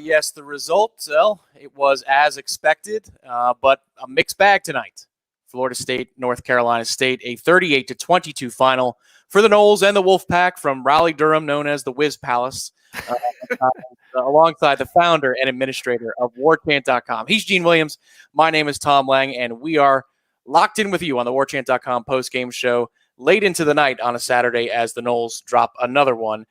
Yes, the result, well, it was as expected, but a mixed bag tonight. Florida State, North Carolina State, a 38-22 final for the Noles and the Wolfpack from Raleigh-Durham, known as the Whiz Palace, alongside the founder and administrator of Warchant.com. He's Gene Williams. My name is Tom Lang, and we are locked in with you on the Warchant.com post-game show late into the night on a Saturday as the Noles drop another one.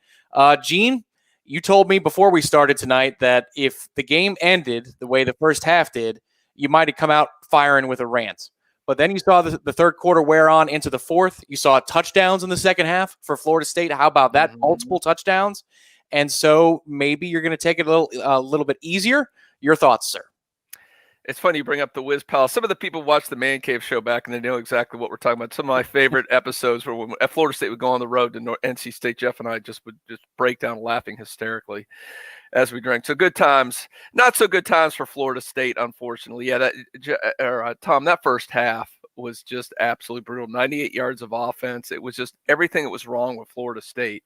Gene, you told me before we started tonight that if the game ended the way the first half did, you might have come out firing with a rant. But then you saw the third quarter wear on into the fourth. You saw touchdowns in the second half for Florida State. How about that? Mm-hmm. Multiple touchdowns. And so maybe you're going to take it a little bit easier. Your thoughts, sir? It's funny you bring up the Whiz Palace. Some of the people watch the Man Cave show back, and they know exactly what we're talking about. Some of my favorite episodes were when Florida State would go on the road to NC State. Jeff and I would just break down laughing hysterically as we drank. So good times. Not so good times for Florida State, unfortunately. Yeah, Tom, that first half was just absolutely brutal. 98 yards of offense. It was just everything that was wrong with Florida State.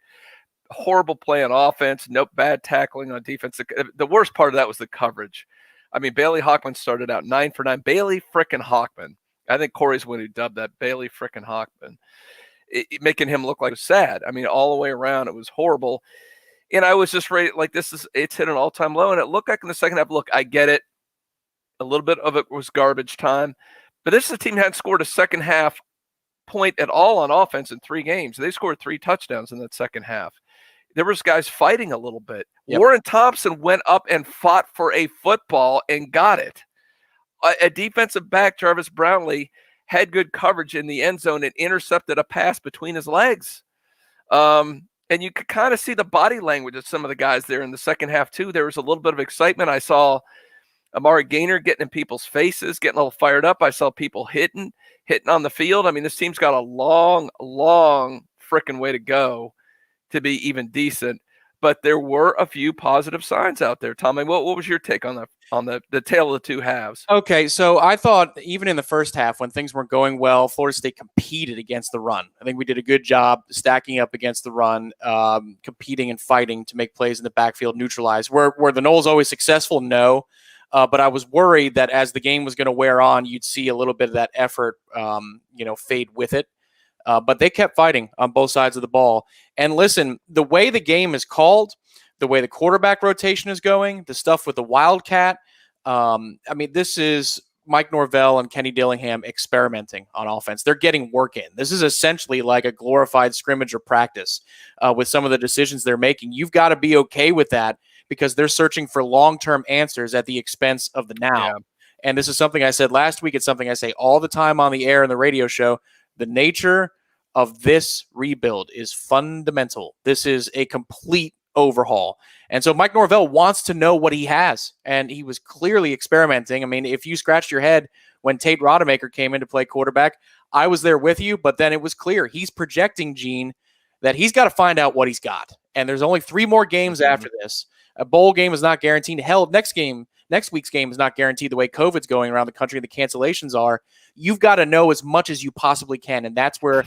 Horrible play on offense, no bad tackling on defense. The worst part of that was the coverage. I mean, Bailey Hockman started out 9 for 9. Bailey frickin' Hockman. I think Corey's the one who dubbed that Bailey frickin' Hockman, making him look like sad. I mean, all the way around, it was horrible. And I was just ready, like, it's hit an all-time low. And it looked like in the second half, look, I get it. A little bit of it was garbage time. But this is a team that hadn't scored a second half point at all on offense in 3 games. They scored 3 touchdowns in that second half. There was guys fighting a little bit. Yep. Warren Thompson went up and fought for a football and got it. A defensive back, Jarvis Brownlee, had good coverage in the end zone and intercepted a pass between his legs. And you could kind of see the body language of some of the guys there in the second half, too. There was a little bit of excitement. I saw Amari Gaynor getting in people's faces, getting a little fired up. I saw people hitting on the field. I mean, this team's got a long freaking way to go to be even decent, but there were a few positive signs out there. Tommy, what was your take on the tale of the two halves? Okay, so I thought even in the first half when things weren't going well, Florida State competed against the run. I think we did a good job stacking up against the run, competing and fighting to make plays in the backfield, neutralize. Were the Noles always successful? No. But I was worried that as the game was going to wear on, you'd see a little bit of that effort, fade with it. But they kept fighting on both sides of the ball. And listen, the way the game is called, the way the quarterback rotation is going, the stuff with the Wildcat, this is Mike Norvell and Kenny Dillingham experimenting on offense. They're getting work in. This is essentially like a glorified scrimmage or practice with some of the decisions they're making. You've got to be okay with that because they're searching for long-term answers at the expense of the now. Yeah. And this is something I said last week. It's something I say all the time on the air and the radio show. The nature of this rebuild is fundamental. This is a complete overhaul. And so Mike Norvell wants to know what he has, and he was clearly experimenting. I mean, if you scratched your head when Tate Rodemaker came in to play quarterback, I was there with you, but then it was clear. He's projecting, Gene, that he's got to find out what he's got. And there's only 3 more games after this. A bowl game is not guaranteed. Hell, next week's game is not guaranteed the way COVID's going around the country and the cancellations are. You've got to know as much as you possibly can. And that's where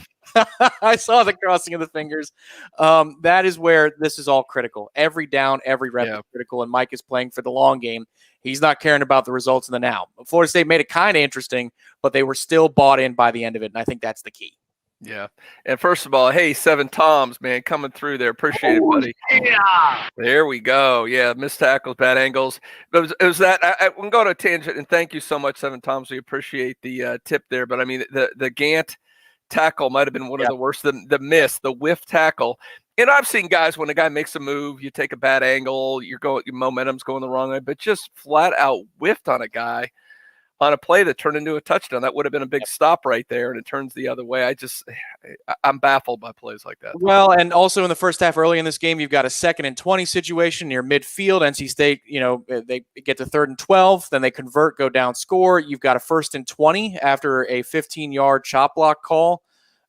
I saw the crossing of the fingers. That is where this is all critical. Every down, every rep is critical. And Mike is playing for the long game. He's not caring about the results in the now. Florida State made it kind of interesting, but they were still bought in by the end of it. And I think that's the key. Yeah. And first of all, hey, 7 Toms, man, coming through there. Appreciate it, buddy. Yeah. There we go. Yeah, missed tackles, bad angles. It was that. I can go to a tangent, and thank you so much, 7 Toms. We appreciate the tip there. But, I mean, the Gant tackle might have been one of the worst. The miss, the whiff tackle. And I've seen guys, when a guy makes a move, you take a bad angle, your momentum's going the wrong way, but just flat out whiffed on a guy on a play that turned into a touchdown. That would have been a big stop right there, and it turns the other way. I'm baffled by plays like that. Well, and also in the first half, early in this game, you've got a 2nd and 20 situation near midfield. NC State, they get to 3rd and 12, then they convert, go down, score. You've got a 1st and 20 after a 15-yard chop block call.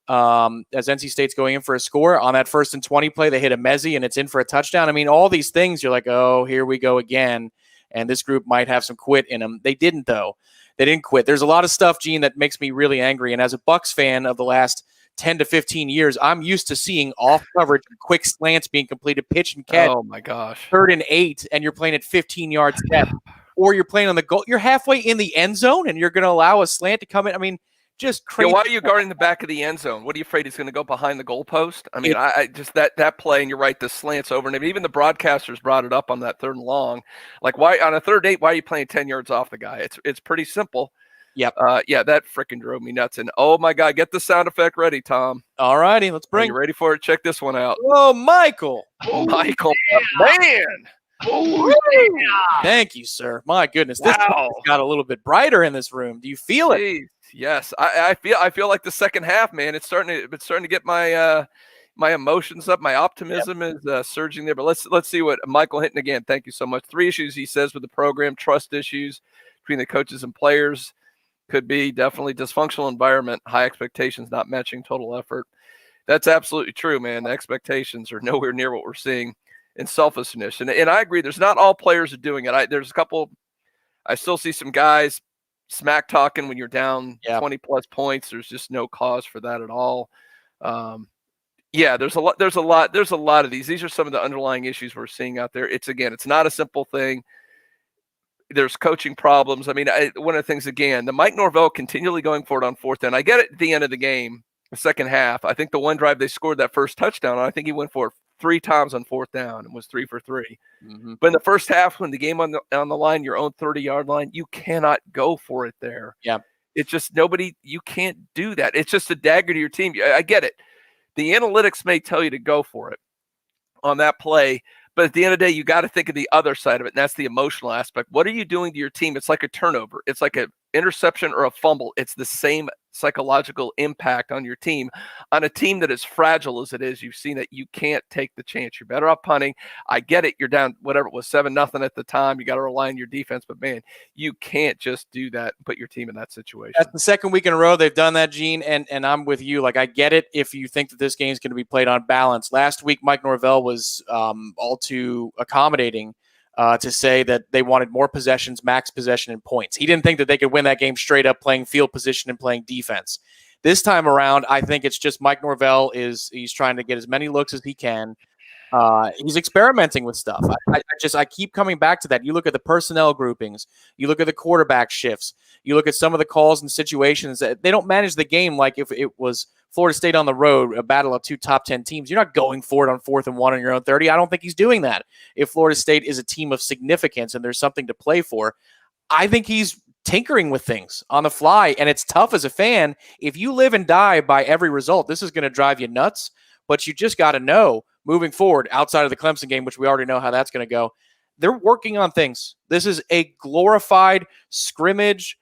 As NC State's going in for a score on that 1st and 20 play, they hit a mezzy and it's in for a touchdown. I mean, all these things, you're like, oh, here we go again. And this group might have some quit in them. They didn't, though. They didn't quit. There's a lot of stuff, Gene, that makes me really angry. And as a Bucs fan of the last 10 to 15 years, I'm used to seeing off coverage, quick slants being completed, pitch and catch. Oh my gosh. 3rd and 8, and you're playing at 15 yards step, or you're playing on the goal. You're halfway in the end zone, and you're going to allow a slant to come in. I mean, just crazy. Why are you guarding the back of the end zone? What are you afraid he's going to go behind the goalpost? I mean, I just that play, and you're right, the slants over, and even the broadcasters brought it up on that 3rd and long. Like, why on a 3rd and 8? Why are you playing 10 yards off the guy? It's pretty simple. Yep. That freaking drove me nuts. And oh my God, get the sound effect ready, Tom. All righty, let's bring. Are you ready for it? Check this one out. Oh, Michael. Oh, Michael, man. Oh, yeah. Thank you, sir. My goodness, this got a little bit brighter in this room. Do you feel it? Yes, I feel like the second half, man. It's starting to get my my emotions up. My optimism is surging there. But let's see what Michael Hinton again. Thank you so much. 3 issues he says with the program: trust issues between the coaches and players. Could be definitely dysfunctional environment, high expectations not matching total effort. That's absolutely true, man. The expectations are nowhere near what we're seeing, in selfishness. And I agree, there's not all players are doing it. There's a couple, I still see some guys smack talking when you're down 20 plus points. There's just no cause for that at all. There's a lot of these. These are some of the underlying issues we're seeing out there. It's not a simple thing. There's coaching problems. I mean, one of the things, again, the Mike Norvell continually going for it on 4th down. I get it at the end of the game, the second half. I think the one drive they scored that first touchdown, I think he went for it 3 times on 4th down and was 3 for 3. Mm-hmm. But in the first half, when the game on the line, your own 30-yard line, you cannot go for it there. Yeah. It's just you can't do that. It's just a dagger to your team. I get it. The analytics may tell you to go for it on that play, but at the end of the day, you got to think of the other side of it, and that's the emotional aspect. What are you doing to your team? It's like a turnover. It's like an interception or a fumble. It's the same psychological impact on your team. On a team that is fragile as it is, you've seen that you can't take the chance. You're better off punting. I get it. You're down, whatever it was, 7-0 at the time. You got to rely on your defense, but man, you can't just do that and put your team in that situation. That's the second week in a row they've done that, Gene, and I'm with you. Like, I get it if you think that this game is going to be played on balance. Last week, Mike Norvell was all too accommodating to say that they wanted more possessions, max possession, and points. He didn't think that they could win that game straight up playing field position and playing defense. This time around, I think it's just Mike Norvell he's trying to get as many looks as he can. He's experimenting with stuff. I keep coming back to that. You look at the personnel groupings, you look at the quarterback shifts, you look at some of the calls and situations that they don't manage the game like if it was Florida State on the road, a battle of 2 top 10 teams. You're not going for it on 4th and 1 on your own 30. I don't think he's doing that. If Florida State is a team of significance and there's something to play for, I think he's tinkering with things on the fly, and it's tough as a fan. If you live and die by every result, this is going to drive you nuts, but you just got to know moving forward outside of the Clemson game, which we already know how that's going to go. They're working on things. This is a glorified scrimmage,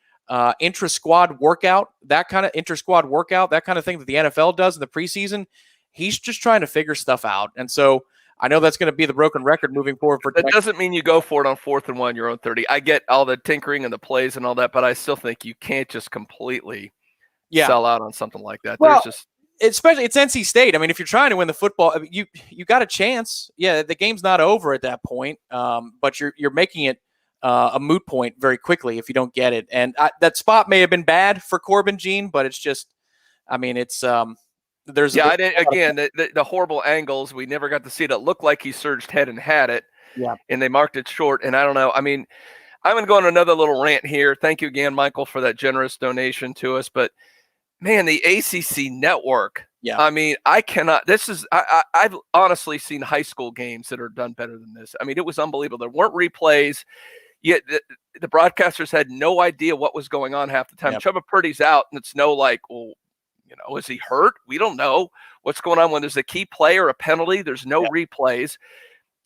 intra-squad workout, that kind of inter-squad workout, that kind of thing that the NFL does in the preseason. He's just trying to figure stuff out. And so I know that's going to be the broken record moving forward. That doesn't mean you go for it on 4th and 1, your own 30. I get all the tinkering and the plays and all that, but I still think you can't just completely sell out on something like that. Well, there's just especially it's NC State. I mean, if you're trying to win the football, you got a chance. Yeah, the game's not over at that point, but you're making it a moot point very quickly if you don't get it. And that spot may have been bad for Corbin, Gene, but it's just, I mean, it's there's the horrible angles. We never got to see it. It looked like he surged head and had it, and they marked it short. And I don't know. I mean, I'm going to go on another little rant here. Thank you again, Michael, for that generous donation to us. But man, the ACC network. Yeah. I mean, I cannot. I've honestly seen high school games that are done better than this. I mean, it was unbelievable. There weren't replays. Yet the broadcasters had no idea what was going on half the time. Chubba Purdy's out, and it's well, is he hurt? We don't know what's going on when there's a key play or a penalty. There's no replays.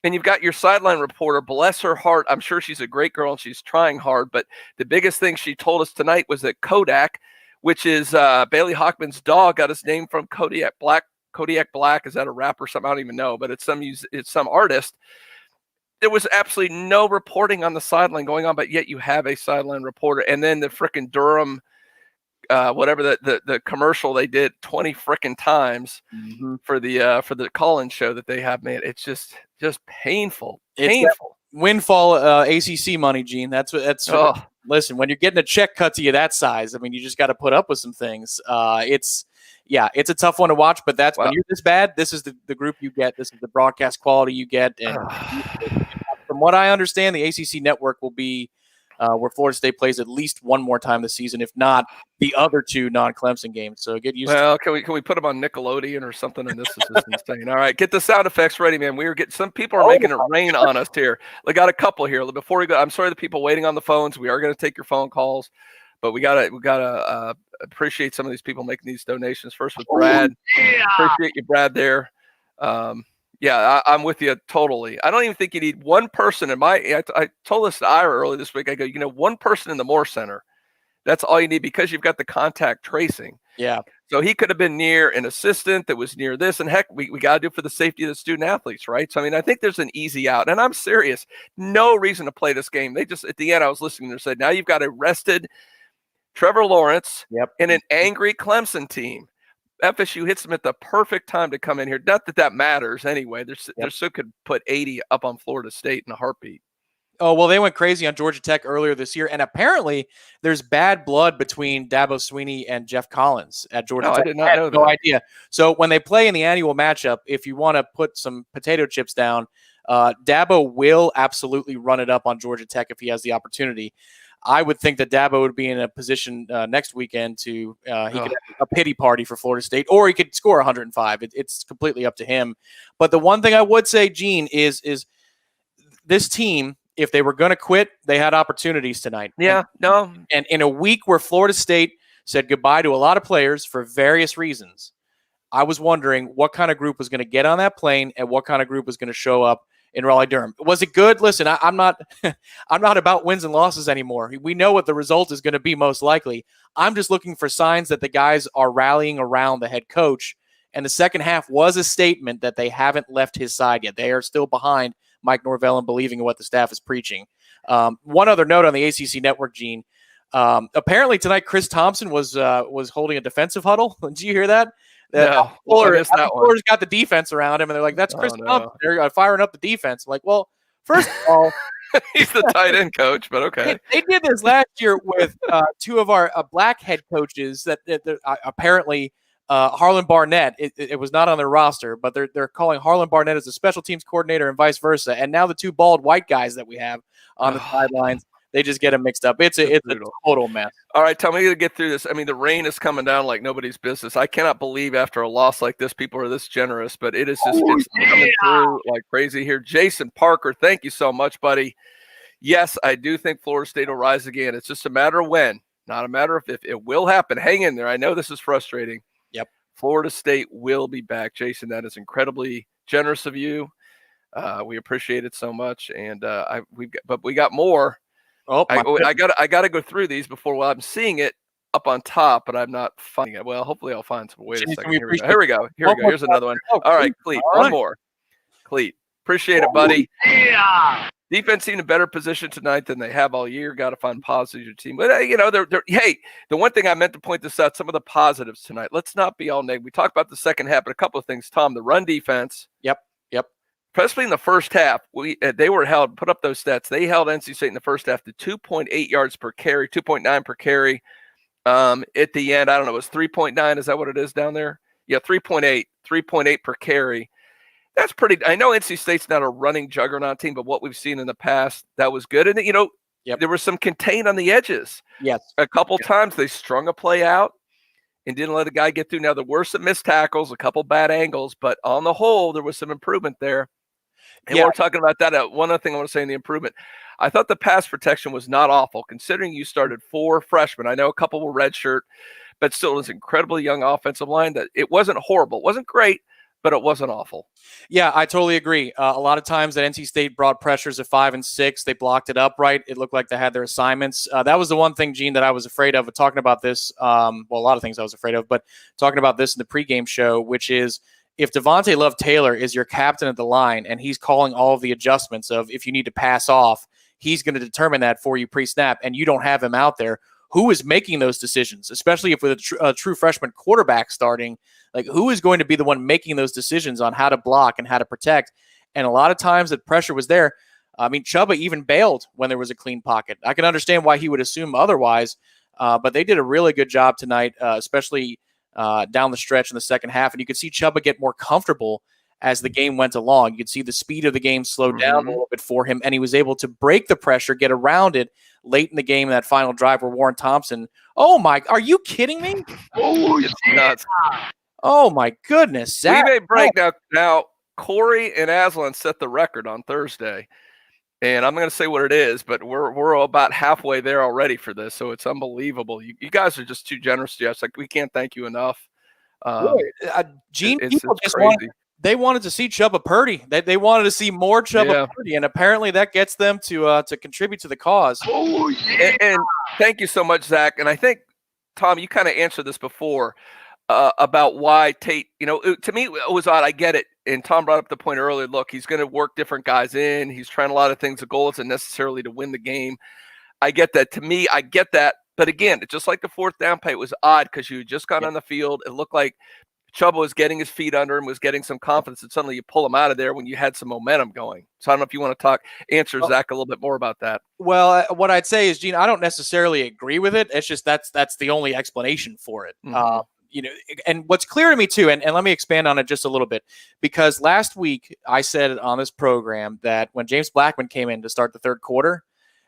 And you've got your sideline reporter, bless her heart. I'm sure she's a great girl and she's trying hard. But the biggest thing she told us tonight was that Kodak, which is Bailey Hockman's dog, got his name from Kodiak Black. Kodiak Black, is that a rapper or something? I don't even know, but it's some artist. There was absolutely no reporting on the sideline going on, but yet you have a sideline reporter. And then the frickin' Durham, whatever the commercial they did 20 frickin' times for the call-in show that they have made. It's just painful. Painful. Windfall ACC money, Gene. That's listen, when you're getting a check cut to you that size, I mean, you just got to put up with some things. It's yeah, it's a tough one to watch, but that's when you're this bad, this is the group you get. This is the broadcast quality you get. And from what I understand, the ACC network will be where Florida State plays at least one more time this season, if not the other two non-Clemson games. So get used to it. Can we put them on Nickelodeon or something? And this is just insane. All right, get the sound effects ready, man. Some people are making it rain on us here. I got a couple here. Before we go, I'm sorry the people waiting on the phones. We are going to take your phone calls, but we gotta appreciate some of these people making these donations. First with Brad. Appreciate you, Brad, there. Yeah, I'm with you totally. I don't even think you need one person I told this to Ira earlier this week. I go, one person in the Moore Center. That's all you need because you've got the contact tracing. Yeah. So he could have been near an assistant that was near this. And heck, we got to do it for the safety of the student athletes, right? So, I mean, I think there's an easy out. And I'm serious. No reason to play this game. They just, at the end, I was listening and said, now you've got arrested Trevor Lawrence and an angry Clemson team. FSU hits them at the perfect time to come in here. Not that matters anyway. They still could put 80 up on Florida State in a heartbeat. Oh, well, they went crazy on Georgia Tech earlier this year. And apparently there's bad blood between Dabo Swinney and Jeff Collins at Georgia Tech. I did not know that. No idea. So when they play in the annual matchup, if you want to put some potato chips down, Dabo will absolutely run it up on Georgia Tech if he has the opportunity. I would think that Dabo would be in a position next weekend to he could have a pity party for Florida State, or he could score 105. It's completely up to him. But the one thing I would say, Gene, is this team, if they were going to quit, they had opportunities tonight. Yeah, And in a week where Florida State said goodbye to a lot of players for various reasons, I was wondering what kind of group was going to get on that plane and what kind of group was going to show up in Raleigh-Durham. Was it good? Listen, I'm not I'm not about wins and losses anymore. We know what the result is going to be most likely. I'm just looking for signs that the guys are rallying around the head coach. And the second half was a statement that they haven't left his side yet. They are still behind Mike Norvell and believing in what the staff is preaching. One other note on the ACC network, Gene. Apparently tonight, Chris Thompson was holding a defensive huddle. Did you hear that? No, Fuller's got the defense around him, and they're like, "That's Chris Thompson." They're firing up the defense. I'm like, well, first of all, he's the tight end coach, but okay. They did this last year with two of our black head coaches that apparently Harlan Barnett. It was not on their roster, but they're calling Harlan Barnett as a special teams coordinator and vice versa. And now the two bald white guys that we have on the sidelines. They just get them mixed up. It's a total mess. All right, Tom, we got to get through this. I mean, the rain is coming down like nobody's business. I cannot believe after a loss like this, people are this generous, but it is just it's coming through like crazy here. Jason Parker, thank you so much, buddy. Yes, I do think Florida State will rise again. It's just a matter of when, not a matter of if. It will happen. Hang in there. I know this is frustrating. Yep. Florida State will be back. Jason, that is incredibly generous of you. We appreciate it so much. And we got more. Oh, I got to go through these before I'm seeing it up on top, but I'm not finding it. Well, hopefully I'll find some. Wait a second. Here we go. Here's another one. All right, Cleet. One more. Cleet. Appreciate it, buddy. Yeah. Defense seemed in a better position tonight than they have all year. Got to find positives in your team. But, hey, the one thing I meant to point this out, some of the positives tonight. Let's not be all negative. We talked about the second half, but a couple of things, Tom. The run defense. Yep. Especially in the first half, they were held, put up those stats. They held NC State in the first half to 2.8 yards per carry, 2.9 per carry. At the end, I don't know, it was 3.9. Is that what it is down there? Yeah, 3.8 per carry. That's pretty. I know NC State's not a running juggernaut team, but what we've seen in the past, that was good. And, there was some contain on the edges. Yes. A couple times they strung a play out and didn't let a guy get through. Now, there were some missed tackles, a couple bad angles, but on the whole, there was some improvement there. And we're talking about that. One other thing I want to say in the improvement, I thought the pass protection was not awful, considering you started 4 freshmen. I know a couple were redshirt, but still it was an incredibly young offensive line. That it wasn't horrible. It wasn't great, but it wasn't awful. Yeah, I totally agree. A lot of times that NC State brought pressures at 5 and 6. They blocked it up right. It looked like they had their assignments. That was the one thing, Gene, that I was afraid of talking about this. A lot of things I was afraid of, but talking about this in the pregame show, which is, if Devontae Love-Taylor is your captain at the line and he's calling all of the adjustments of if you need to pass off, he's going to determine that for you pre-snap, and you don't have him out there, who is making those decisions, especially if with a true freshman quarterback starting, like who is going to be the one making those decisions on how to block and how to protect? And a lot of times that pressure was there. I mean, Chuba even bailed when there was a clean pocket. I can understand why he would assume otherwise, but they did a really good job tonight, especially down the stretch in the second half. And you could see Chuba get more comfortable as the game went along. You could see the speed of the game slow down a little bit for him, and he was able to break the pressure, get around it late in the game in that final drive where Warren Thompson, are you kidding me? Oh, it's nuts. Oh, my goodness. We may break now. Corey and Aslan set the record on Thursday, and I'm going to say what it is, but we're about halfway there already for this, so it's unbelievable. You guys are just too generous to us. Like, we can't thank you enough. Gene, it's just crazy. They wanted to see Chuba Purdy. They wanted to see more Chuba Purdy, and apparently that gets them to contribute to the cause. Oh, yeah. And thank you so much, Zach. And I think, Tom, you kind of answered this before about why Tate, to me, it was odd. I get it. And Tom brought up the point earlier. Look, he's going to work different guys in. He's trying a lot of things. The goal isn't necessarily to win the game. I get that. To me, I get that. But again, just like the fourth down play, it was odd because you had just got on the field. It looked like Chuba was getting his feet under him, was getting some confidence, and suddenly you pull him out of there when you had some momentum going. So I don't know if you want to answer Zach a little bit more about that. Well, what I'd say is, Gene, I don't necessarily agree with it. It's just that's the only explanation for it. And what's clear to me too, and let me expand on it just a little bit, because last week I said on this program that when James Blackman came in to start the third quarter,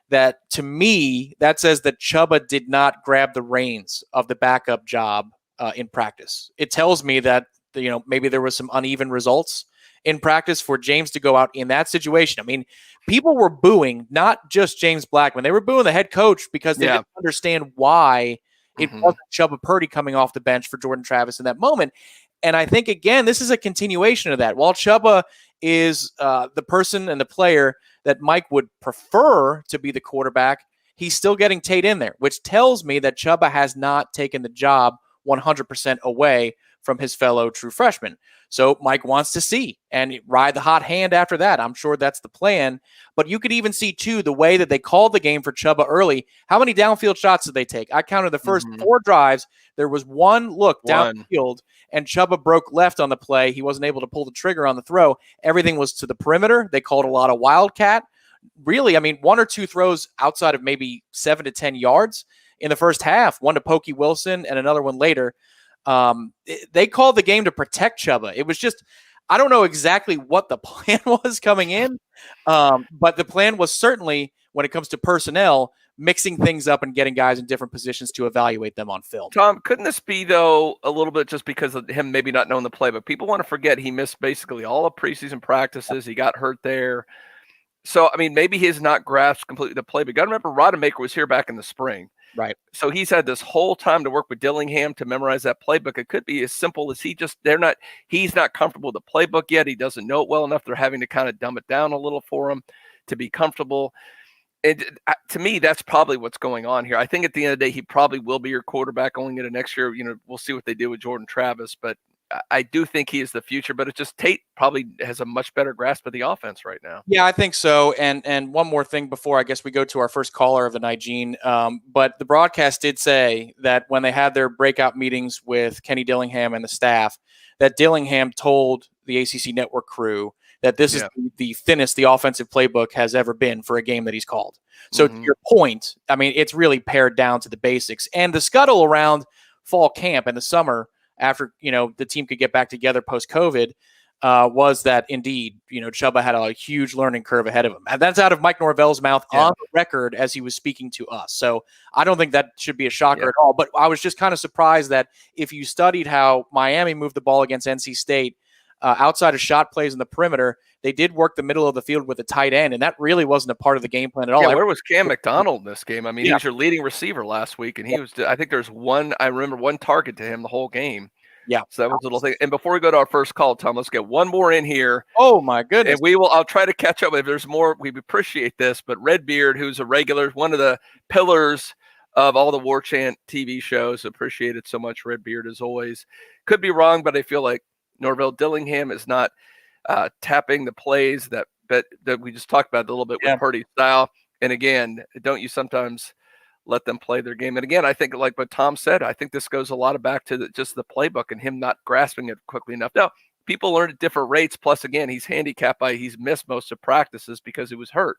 that to me, that says that Chuba did not grab the reins of the backup job in practice. It tells me that, maybe there was some uneven results in practice for James to go out in that situation. I mean, people were booing, not just James Blackman. They were booing the head coach because they didn't understand why it wasn't Chuba Purdy coming off the bench for Jordan Travis in that moment. And I think, again, this is a continuation of that. While Chuba is the person and the player that Mike would prefer to be the quarterback, he's still getting Tate in there, which tells me that Chuba has not taken the job 100% away from his fellow true freshman. So Mike wants to see and ride the hot hand after that. I'm sure that's the plan. But you could even see, too, the way that they called the game for Chuba early. How many downfield shots did they take? I counted the first 4 drives. There was one look downfield, and Chuba broke left on the play. He wasn't able to pull the trigger on the throw. Everything was to the perimeter. They called a lot of wildcat. Really, I mean, 1 or 2 throws outside of maybe 7 to 10 yards in the first half, one to Pokey Wilson and another one later. They called the game to protect Chuba. It was just, I don't know exactly what the plan was coming in, but the plan was certainly, when it comes to personnel, mixing things up and getting guys in different positions to evaluate them on film. Tom, couldn't this be, though, a little bit just because of him maybe not knowing the play, but people want to forget he missed basically all of preseason practices. He got hurt there. So, I mean, maybe he has not grasped completely the play, but you got to remember Rodemaker was here back in the spring. Right. So he's had this whole time to work with Dillingham to memorize that playbook. It could be as simple as he's not comfortable with the playbook yet. He doesn't know it well enough. They're having to kind of dumb it down a little for him to be comfortable. And to me, that's probably what's going on here. I think at the end of the day, he probably will be your quarterback going into next year. We'll see what they do with Jordan Travis, but I do think he is the future, but it's just Tate probably has a much better grasp of the offense right now. Yeah, I think so. And one more thing before I guess we go to our first caller of the night, Gene. But the broadcast did say that when they had their breakout meetings with Kenny Dillingham and the staff, that Dillingham told the ACC Network crew that this is the thinnest the offensive playbook has ever been for a game that he's called. So to your point, I mean, it's really pared down to the basics. And the scuttle around fall camp in the summer, after the team could get back together post-COVID, was that indeed Chuba had a huge learning curve ahead of him, and that's out of Mike Norvell's mouth on the record as he was speaking to us. So I don't think that should be a shocker at all. But I was just kind of surprised that if you studied how Miami moved the ball against NC State, outside of shot plays in the perimeter, they did work the middle of the field with a tight end, and that really wasn't a part of the game plan at all. Yeah, where was Cam McDonald in this game? I mean, he was your leading receiver last week, and he was. I think there's one target to him the whole game. Yeah. So that was a little thing. And before we go to our first call, Tom, let's get one more in here. Oh my goodness. And I'll try to catch up. If there's more, we appreciate this. But Redbeard, who's a regular, one of the pillars of all the Warchant TV shows, appreciate it so much, Redbeard, as always. Could be wrong, but I feel like Norvell Dillingham is not tapping the plays that we just talked about a little bit with Purdy style. And again, don't you sometimes let them play their game? And again, I think like what Tom said, I think this goes a lot back to just the playbook and him not grasping it quickly enough. Now, people learn at different rates. Plus, again, he's handicapped by he's missed most of practices because he was hurt.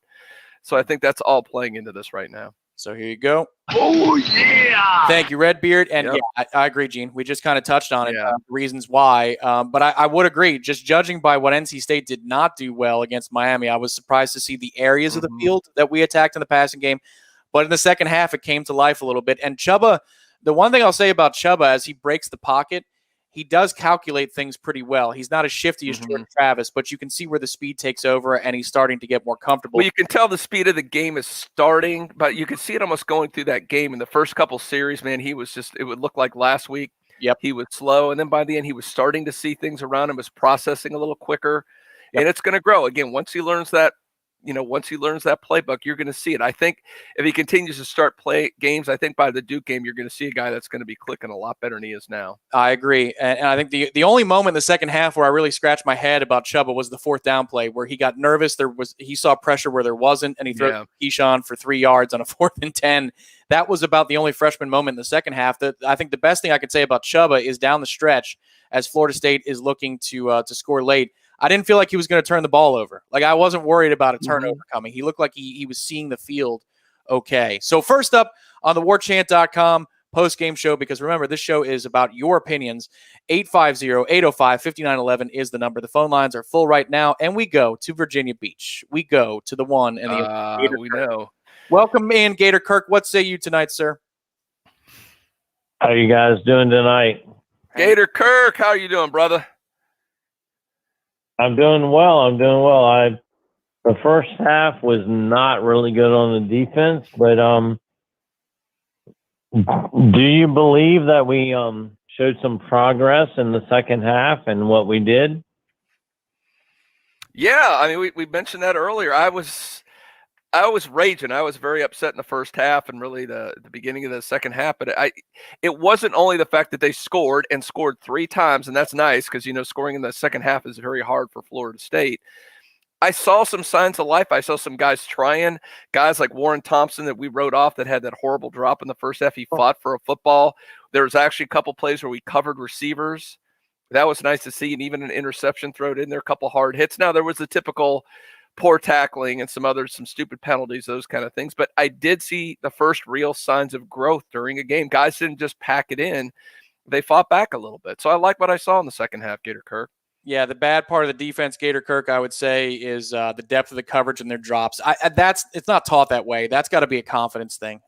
So I think that's all playing into this right now. So here you go. Oh, yeah. Thank you, Redbeard. And Yep. yeah, I agree, Gene. We just kind of touched on it, Yeah. reasons why. But I would agree, just judging by what NC State did not do well against Miami, I was surprised to see the areas of the field that we attacked in the passing game. But in the second half, it came to life a little bit. And Chuba, the one thing I'll say about Chuba, as he breaks the pocket, he does calculate things pretty well. He's not as shifty as Jordan Travis, but you can see where the speed takes over, and he's starting to get more comfortable. Well, you can tell the speed of the game is starting, but you can see it almost going through that game. In the first couple series, man, he was just, it would look like last week. Yep. He was slow, and then by the end, he was starting to see things around him, was processing a little quicker, and it's going to grow. Again, once he learns that playbook, you're going to see it. I think if he continues to start play games, I think by the Duke game, you're going to see a guy that's going to be clicking a lot better than he is now. I agree. And I think the only moment in the second half where I really scratched my head about Chuba was the fourth down play where he got nervous. He saw pressure where there wasn't, and he threw Keyshawn for 3 yards on a 4th and 10. That was about the only freshman moment in the second half. I think the best thing I could say about Chuba is down the stretch as Florida State is looking to score late. I didn't feel like he was going to turn the ball over. Like, I wasn't worried about a turnover coming. He looked like he was seeing the field okay. So first up on the warchant.com post-game show, because remember, this show is about your opinions. 850-805-5911 is the number. The phone lines are full right now, and we go to Virginia Beach. We go to the one and the Gator we Kirk. know. Welcome in, Gator Kirk. What say you tonight, sir? How you guys doing tonight? Gator Kirk, how are you doing, brother? I'm doing well. The first half was not really good on the defense, but do you believe that we showed some progress in the second half and what we did? Yeah, I mean, we mentioned that earlier. I was raging. I was very upset in the first half and really the beginning of the second half. But it wasn't only the fact that they scored 3 times, and that's nice because, scoring in the second half is very hard for Florida State. I saw some signs of life. I saw some guys trying, guys like Warren Thompson that we wrote off that had that horrible drop in the first half. He fought for a football. There was actually a couple plays where we covered receivers. That was nice to see, and even an interception thrown in there, a couple hard hits. Now, there was the typical poor tackling and some stupid penalties, those kind of things. But I did see the first real signs of growth during a game. Guys didn't just pack it in. They fought back a little bit. So I like what I saw in the second half, Gator Kirk. Yeah, the bad part of the defense, Gator Kirk, I would say, is the depth of the coverage and their drops. It's not taught that way. That's got to be a confidence thing.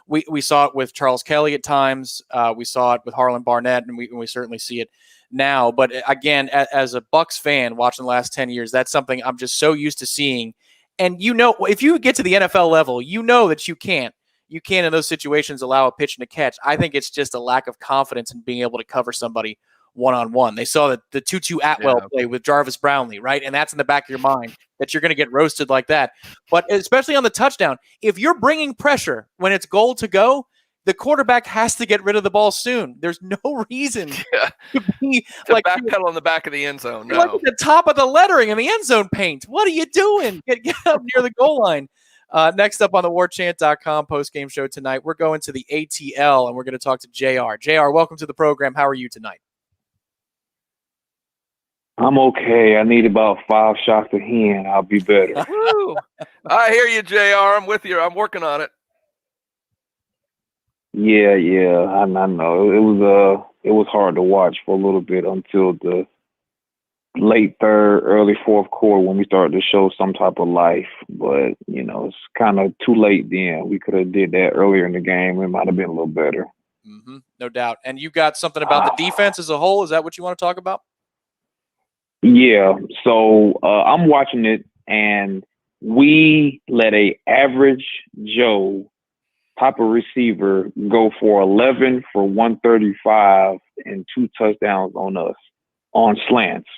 We saw it with Charles Kelly at times. We saw it with Harlan Barnett, and we certainly see it now. But again, as a Bucks fan watching the last 10 years, that's something I'm just so used to seeing. And if you get to the NFL level, that you can't in those situations allow a pitch and a catch. I think it's just a lack of confidence in being able to cover somebody one-on-one. They saw the Tutu Atwell play with Jarvis Brownlee, right? And that's in the back of your mind that you're going to get roasted like that. But especially on the touchdown, if you're bringing pressure when it's goal to go, the quarterback has to get rid of the ball soon. There's no reason to be like backpedal on the back of the end zone. No. Like at the top of the lettering in the end zone paint. What are you doing? Get up near the goal line. Next up on the warchant.com post-game show tonight, we're going to the ATL, and we're going to talk to JR. JR, welcome to the program. How are you tonight? I'm okay. I need about 5 shots of hen. I'll be better. Woo. I hear you, JR. I'm with you. I'm working on it. Yeah. I know. It was hard to watch for a little bit until the late third, early fourth quarter when we started to show some type of life. But, it's kind of too late then. We could have did that earlier in the game. It might have been a little better. Mm-hmm. No doubt. And you got something about the defense as a whole. Is that what you want to talk about? Yeah, so I'm watching it, and we let a average Joe type of receiver go for 11 for 135 and 2 touchdowns on us on slants.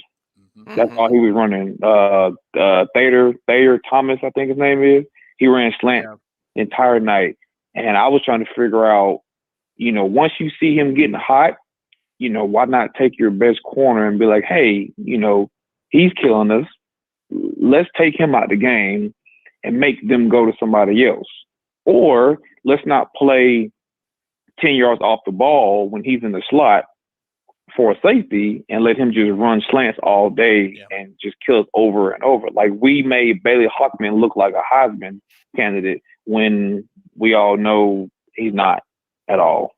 Mm-hmm. That's all he was running. Thayer Thomas, I think his name is. He ran slant the entire night, and I was trying to figure out, once you see him getting hot, why not take your best corner and be like, hey, he's killing us. Let's take him out the game and make them go to somebody else. Or let's not play 10 yards off the ball when he's in the slot for a safety and let him just run slants all day and just kill us over and over. Like, we made Bailey Hawkman look like a Heisman candidate when we all know he's not at all.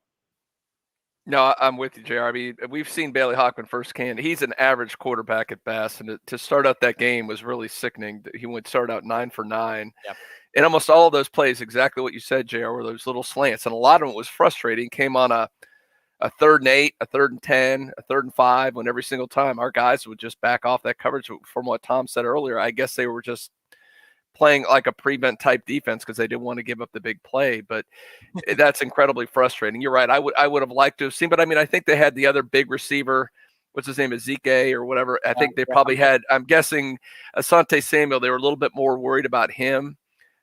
No, I'm with you, JR. I mean, we've seen Bailey Hawkman firsthand. He's an average quarterback at best, and to start out that game was really sickening. He would start out 9 for 9. Yep. And almost all of those plays, exactly what you said, JR, were those little slants. And a lot of it was frustrating. Came on a 3rd and 8, a 3rd and 10, a 3rd and 5, when every single time our guys would just back off that coverage. From what Tom said earlier, I guess they were just playing like a prevent type defense because they didn't want to give up the big play. But that's incredibly frustrating. You're right. I would have liked to have seen, but I mean, I think they had the other big receiver. What's his name? Ezeke or whatever. I think they probably had, I'm guessing, Asante Samuel. They were a little bit more worried about him.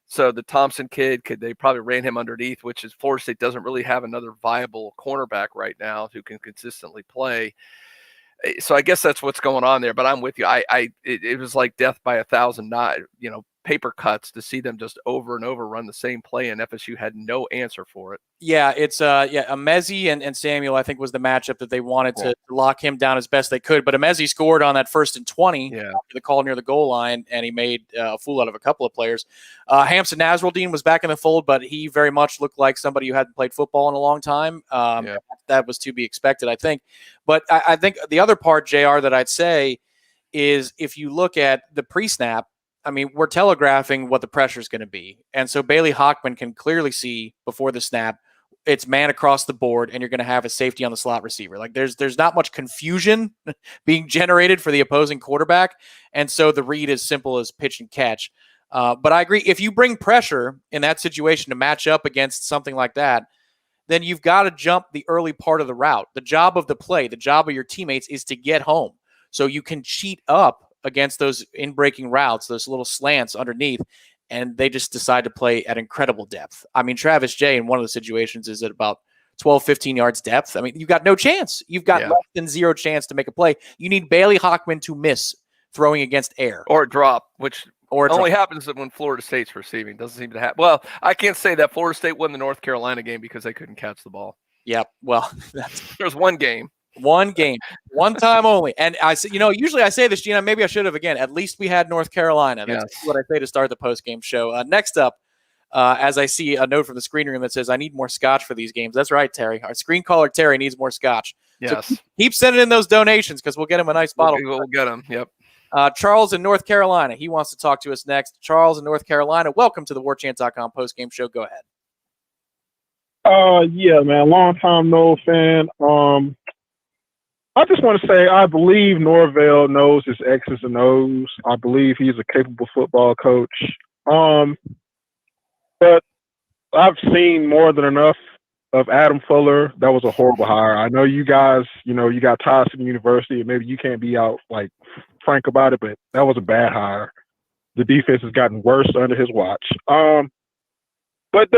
So the Thompson kid, they probably ran him underneath, which is Florida State doesn't really have another viable cornerback right now who can consistently play. So I guess that's what's going on there. But I'm with you. It was like death by 1,000 paper cuts to see them just over and over run the same play, and FSU had no answer for it. Yeah, it's Emezi and Samuel, I think, was the matchup that they wanted to lock him down as best they could. But Emezi scored on that 1st and 20 after the call near the goal line, and he made a fool out of a couple of players. Hamson Nasruddin was back in the fold, but he very much looked like somebody who hadn't played football in a long time. That was to be expected, I think. But I think the other part, JR, that I'd say is if you look at the pre-snap, I mean, we're telegraphing what the pressure is going to be. And so Bailey Hawkman can clearly see before the snap, it's man across the board, and you're going to have a safety on the slot receiver. Like there's not much confusion being generated for the opposing quarterback. And so the read is simple as pitch and catch. But I agree. If you bring pressure in that situation to match up against something like that, then you've got to jump the early part of the route. The job of the play, the job of your teammates is to get home. So you can cheat up against those in-breaking routes, those little slants underneath, and they just decide to play at incredible depth. I mean, Travis Jay in one of the situations is at about 12, 15 yards depth. I mean, you've got no chance. You've got less than zero chance to make a play. You need Bailey Hawkman to miss throwing against air. Or a drop, which only happens when Florida State's receiving. Doesn't seem to happen. Well, I can't say that. Florida State won the North Carolina game because they couldn't catch the ball. Yep. Well, there's one game. One game, one time only. And I say, usually I say this, Gina, maybe I should have again. At least we had North Carolina. That's what I say to start the post-game show. Next up, as I see a note from the screen room that says, I need more scotch for these games. That's right, Terry. Our screen caller, Terry, needs more scotch. Yes. So keep sending in those donations because we'll get him a nice bottle. We'll get him. Yep. Charles in North Carolina. He wants to talk to us next. Charles in North Carolina. Welcome to the Warchant.com post-game show. Go ahead. Yeah, man. Long time Noles fan. I just want to say I believe Norvell knows his X's and O's. I believe he's a capable football coach. But I've seen more than enough of Adam Fuller. That was a horrible hire. I know you guys, you got ties to the university, and maybe you can't be out like frank about it, but that was a bad hire. The defense has gotten worse under his watch. But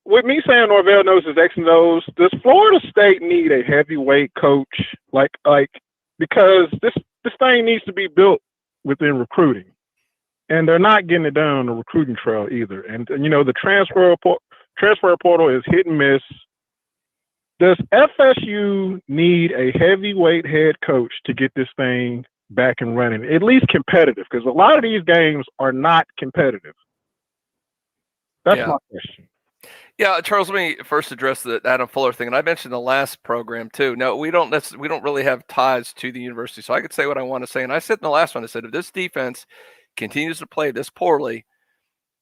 with me saying Norvell knows his X and O's, does Florida State need a heavyweight coach? Like because this thing needs to be built within recruiting, and they're not getting it done on the recruiting trail either. And the transfer portal is hit and miss. Does FSU need a heavyweight head coach to get this thing back and running, at least competitive? Because a lot of these games are not competitive. That's my question. Yeah, Charles, let me first address the Adam Fuller thing. And I mentioned the last program too. No, we don't really have ties to the university. So I could say what I want to say. And I said in the last one, I said, if this defense continues to play this poorly,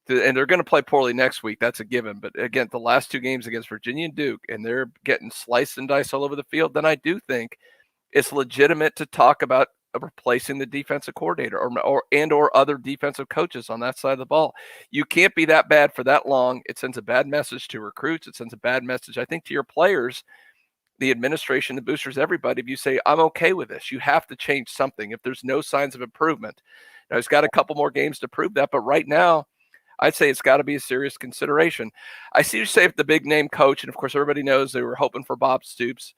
and they're going to play poorly next week, that's a given. But again, the last 2 games against Virginia and Duke, and they're getting sliced and diced all over the field, then I do think it's legitimate to talk about replacing the defensive coordinator or other defensive coaches on that side of the ball. You can't be that bad for that long. It sends a bad message to recruits. It sends a bad message, I think, to your players, the administration, the boosters, everybody. If you say, I'm okay with this, you have to change something if there's no signs of improvement. Now, he's got a couple more games to prove that, but right now, I'd say it's got to be a serious consideration. I see you say the big name coach, and of course, everybody knows they were hoping for Bob Stoops.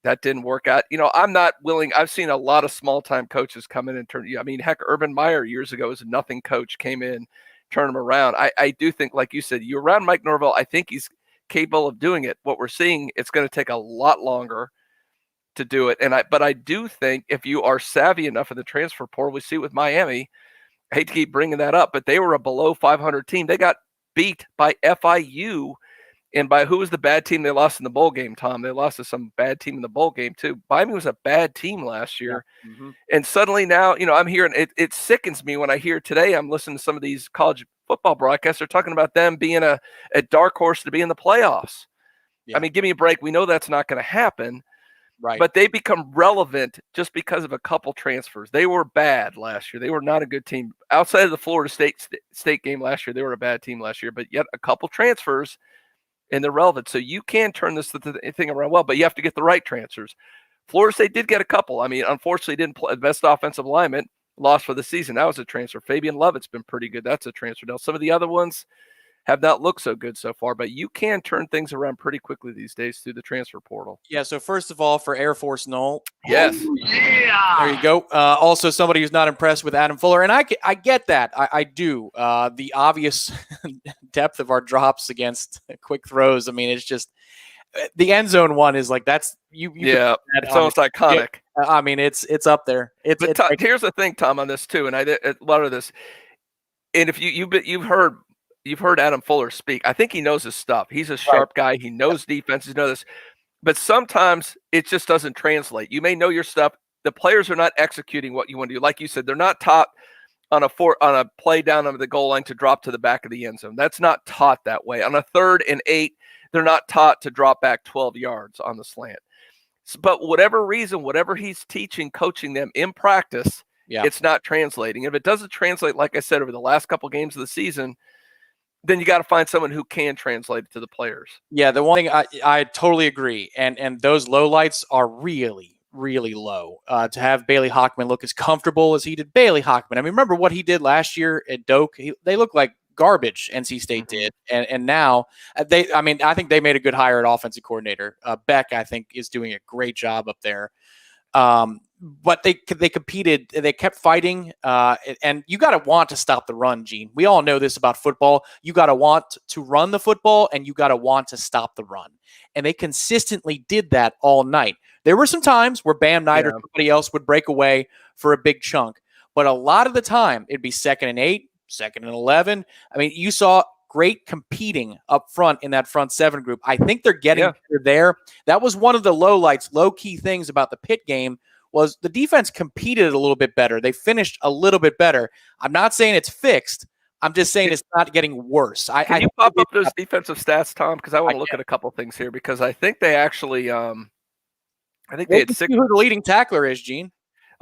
That didn't work out. I'm not willing. I've seen a lot of small-time coaches come in and turn. I mean, heck, Urban Meyer years ago was a nothing coach, came in, turned him around. I do think, like you said, you're around Mike Norvell. I think he's capable of doing it. What we're seeing, it's going to take a lot longer to do it. But I do think if you are savvy enough in the transfer portal, we see it with Miami. I hate to keep bringing that up, but they were a below 500 team. They got beat by FIU. And by who was the bad team they lost in the bowl game, Tom? They lost to some bad team in the bowl game, too. Miami was a bad team last year. Yeah. Mm-hmm. And suddenly now, I'm hearing it sickens me when I hear today, I'm listening to some of these college football broadcasts. They're talking about them being a dark horse to be in the playoffs. Yeah. I mean, give me a break. We know that's not going to happen. Right. But they become relevant just because of a couple transfers. They were bad last year. They were not a good team. Outside of the Florida State game last year, they were a bad team last year. But yet a couple transfers, and they're relevant. So you can turn this thing around well, but you have to get the right transfers. Florida State did get a couple. I mean, unfortunately, didn't play the best offensive lineman, lost for the season. That was a transfer. Fabian Lovett's been pretty good. That's a transfer. Now, some of the other ones have not looked so good so far, but you can turn things around pretty quickly these days through the transfer portal. Yeah, so first of all, for Air Force Nole. Yes. Yeah. There you go. Also, somebody who's not impressed with Adam Fuller, and I get that. I do. The obvious depth of our drops against quick throws. I mean, it's just the end zone one is like that's you yeah, it's almost iconic. I mean, it's up there. Here's the thing, Tom, on this too, and a lot of this, and if you've heard Adam Fuller speak, I think he knows his stuff. He's a sharp guy. He knows defenses, know this, but sometimes it just doesn't translate. You may know your stuff. The players are not executing what you want to do. Like you said, they're not taught on a play down over the goal line to drop to the back of the end zone. That's not taught that way. On a 3rd and 8, they're not taught to drop back 12 yards on the slant. But whatever reason, whatever he's teaching, coaching them in practice, it's not translating. If it doesn't translate, like I said, over the last couple games of the season, then you got to find someone who can translate it to the players. Yeah, the one thing I totally agree. And those lowlights are really, really low. To have Bailey Hockman look as comfortable as he did. Bailey Hockman, I mean, remember what he did last year at Doak? They looked like garbage, NC State did. And now, I think they made a good hire at offensive coordinator. Beck, I think, is doing a great job up there. But they competed, they kept fighting, and you got to want to stop the run, Gene. We all know this about football. You got to want to run the football, and you got to want to stop the run. And they consistently did that all night. There were some times where Bam Knight or somebody else would break away for a big chunk, but a lot of the time it'd be 2nd and 8, 2nd and 11. I mean, you saw great competing up front in that front 7 group. I think they're getting better there. That was one of the low-key things about the Pitt game was the defense competed a little bit better. They finished a little bit better. I'm not saying it's fixed. I'm just saying it's not getting worse. Can you pop up those defensive stats, Tom? Because I want to look at a couple things here because I think they actually they had 6. Who the leading tackler is, Gene?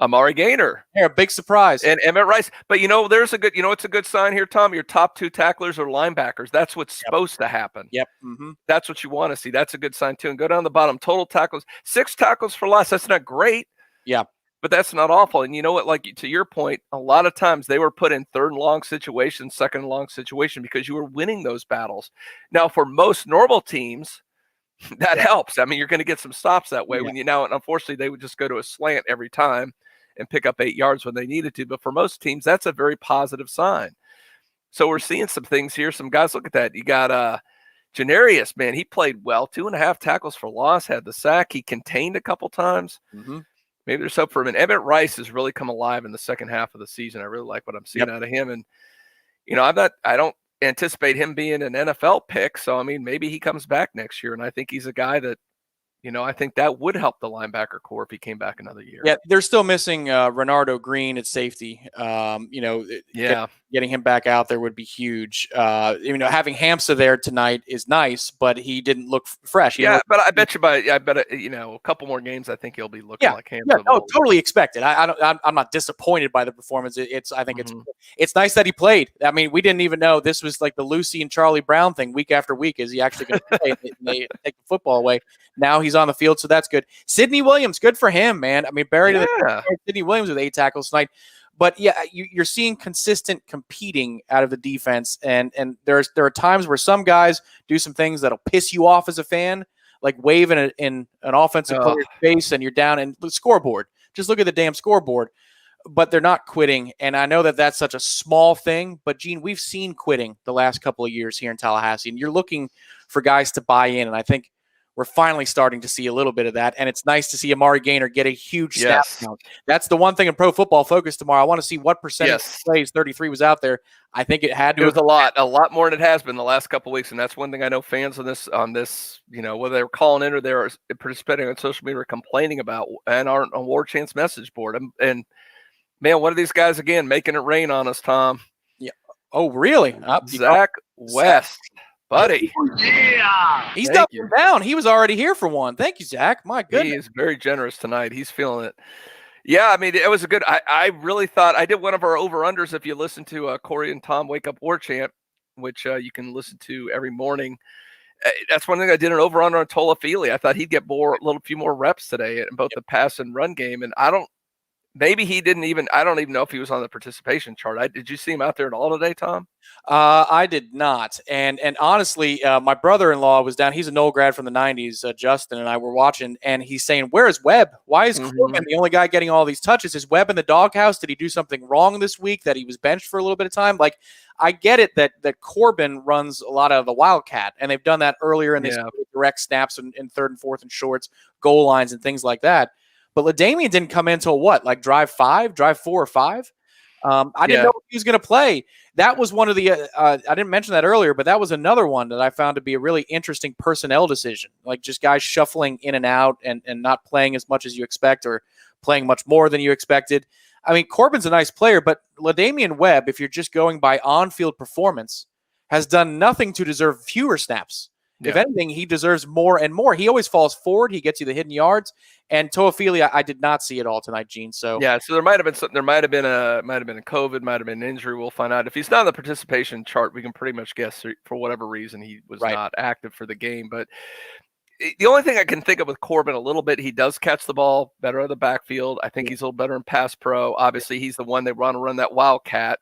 Amari Gaynor. Yeah, big surprise. And Emmett Rice. But there's a good, it's a good sign here, Tom. Your top 2 tacklers are linebackers. That's what's supposed to happen. Yep. Mm-hmm. That's what you want to see. That's a good sign too. And go down the bottom. Total tackles, 6 tackles for loss. That's not great. Yeah. But that's not awful. And you know what? Like to your point, a lot of times they were put in 3rd and long situations, 2nd and long situation because you were winning those battles. Now, for most normal teams, that helps. I mean, you're going to get some stops that way when and unfortunately, they would just go to a slant every time and pick up 8 yards when they needed to. But for most teams, that's a very positive sign. So we're seeing some things here. Some guys, look at that. You got Janarius, man, he played well. 2.5 tackles for loss, had the sack. He contained a couple times. Mm-hmm. Maybe there's hope for him. And Emmett Rice has really come alive in the second half of the season. I really like what I'm seeing out of him. And, I don't anticipate him being an NFL pick. So, I mean, maybe he comes back next year. And I think he's a guy that, I think that would help the linebacker core if he came back another year. Yeah, they're still missing Renardo Green at safety. Getting him back out there would be huge. Having Hamza there tonight is nice, but he didn't look fresh. But I bet you a couple more games, I think he'll be looking like Hamza. Yeah, totally expected. I'm not disappointed by the performance. I think it's nice that he played. I mean, we didn't even know this was like the Lucy and Charlie Brown thing week after week. Is he actually going to play? They take the football away. Now he's on the field, so that's good. Sidney Williams, good for him, man. I mean, Sidney Williams with 8 tackles tonight. But yeah, you're seeing consistent competing out of the defense, and there are times where some guys do some things that'll piss you off as a fan, like waving in an offensive player's face, and you're down and the scoreboard. Just look at the damn scoreboard. But they're not quitting, and I know that that's such a small thing. But Gene, we've seen quitting the last couple of years here in Tallahassee, and you're looking for guys to buy in, and I think we're finally starting to see a little bit of that, and it's nice to see Amari Gaynor get a huge snap count. That's the one thing in Pro Football Focus tomorrow. I want to see what percentage of plays 33 was out there. I think it had to. It was a lot more than it has been the last couple of weeks, and that's one thing I know fans on this, whether they were calling in or they were participating on social media, are complaining about, and aren't on Warchant's message board. And man, one of these guys again making it rain on us, Tom. Yeah. Oh, really? Zach West. Buddy. Yeah. He's doubling down. He was already here for one. Thank you, Zach. My goodness. He is very generous tonight. He's feeling it. Yeah, I mean, it was a good – I really thought – I did one of our over-unders if you listen to Corey and Tom Wake Up Warchant, which you can listen to every morning. That's one thing I did an over-under on Toafili. I thought he'd get a few more reps today in both the pass and run game. And maybe he didn't even – I don't even know if he was on the participation chart. Did you see him out there at all today, Tom? I did not. And honestly, my brother-in-law was down. He's a Nole grad from the 90s. Justin and I were watching, and he's saying, where is Webb? Why is Corbin the only guy getting all these touches? Is Webb in the doghouse? Did he do something wrong this week that he was benched for a little bit of time? Like, I get it that Corbin runs a lot of the Wildcat, and they've done that earlier in this direct snaps in third and fourth and shorts, goal lines, and things like that. But LaDainian didn't come in until what, like drive 4 or 5? I didn't know if he was going to play. That was one of the I didn't mention that earlier, but that was another one that I found to be a really interesting personnel decision. Like just guys shuffling in and out and not playing as much as you expect or playing much more than you expected. I mean, Corbin's a nice player, but LaDainian Webb, if you're just going by on-field performance, has done nothing to deserve fewer snaps. Yeah. If anything, he deserves more and more. He always falls forward. He gets you the hidden yards. And Toafili, I did not see it all tonight, Gene. So yeah, so there might have been something. There might have been a COVID, might have been an injury. We'll find out. If he's not on the participation chart, we can pretty much guess for whatever reason he was not active for the game. But the only thing I can think of with Corbin a little bit, he does catch the ball better out of the backfield. I think he's a little better in pass pro. Obviously, he's the one they want to run that Wildcat.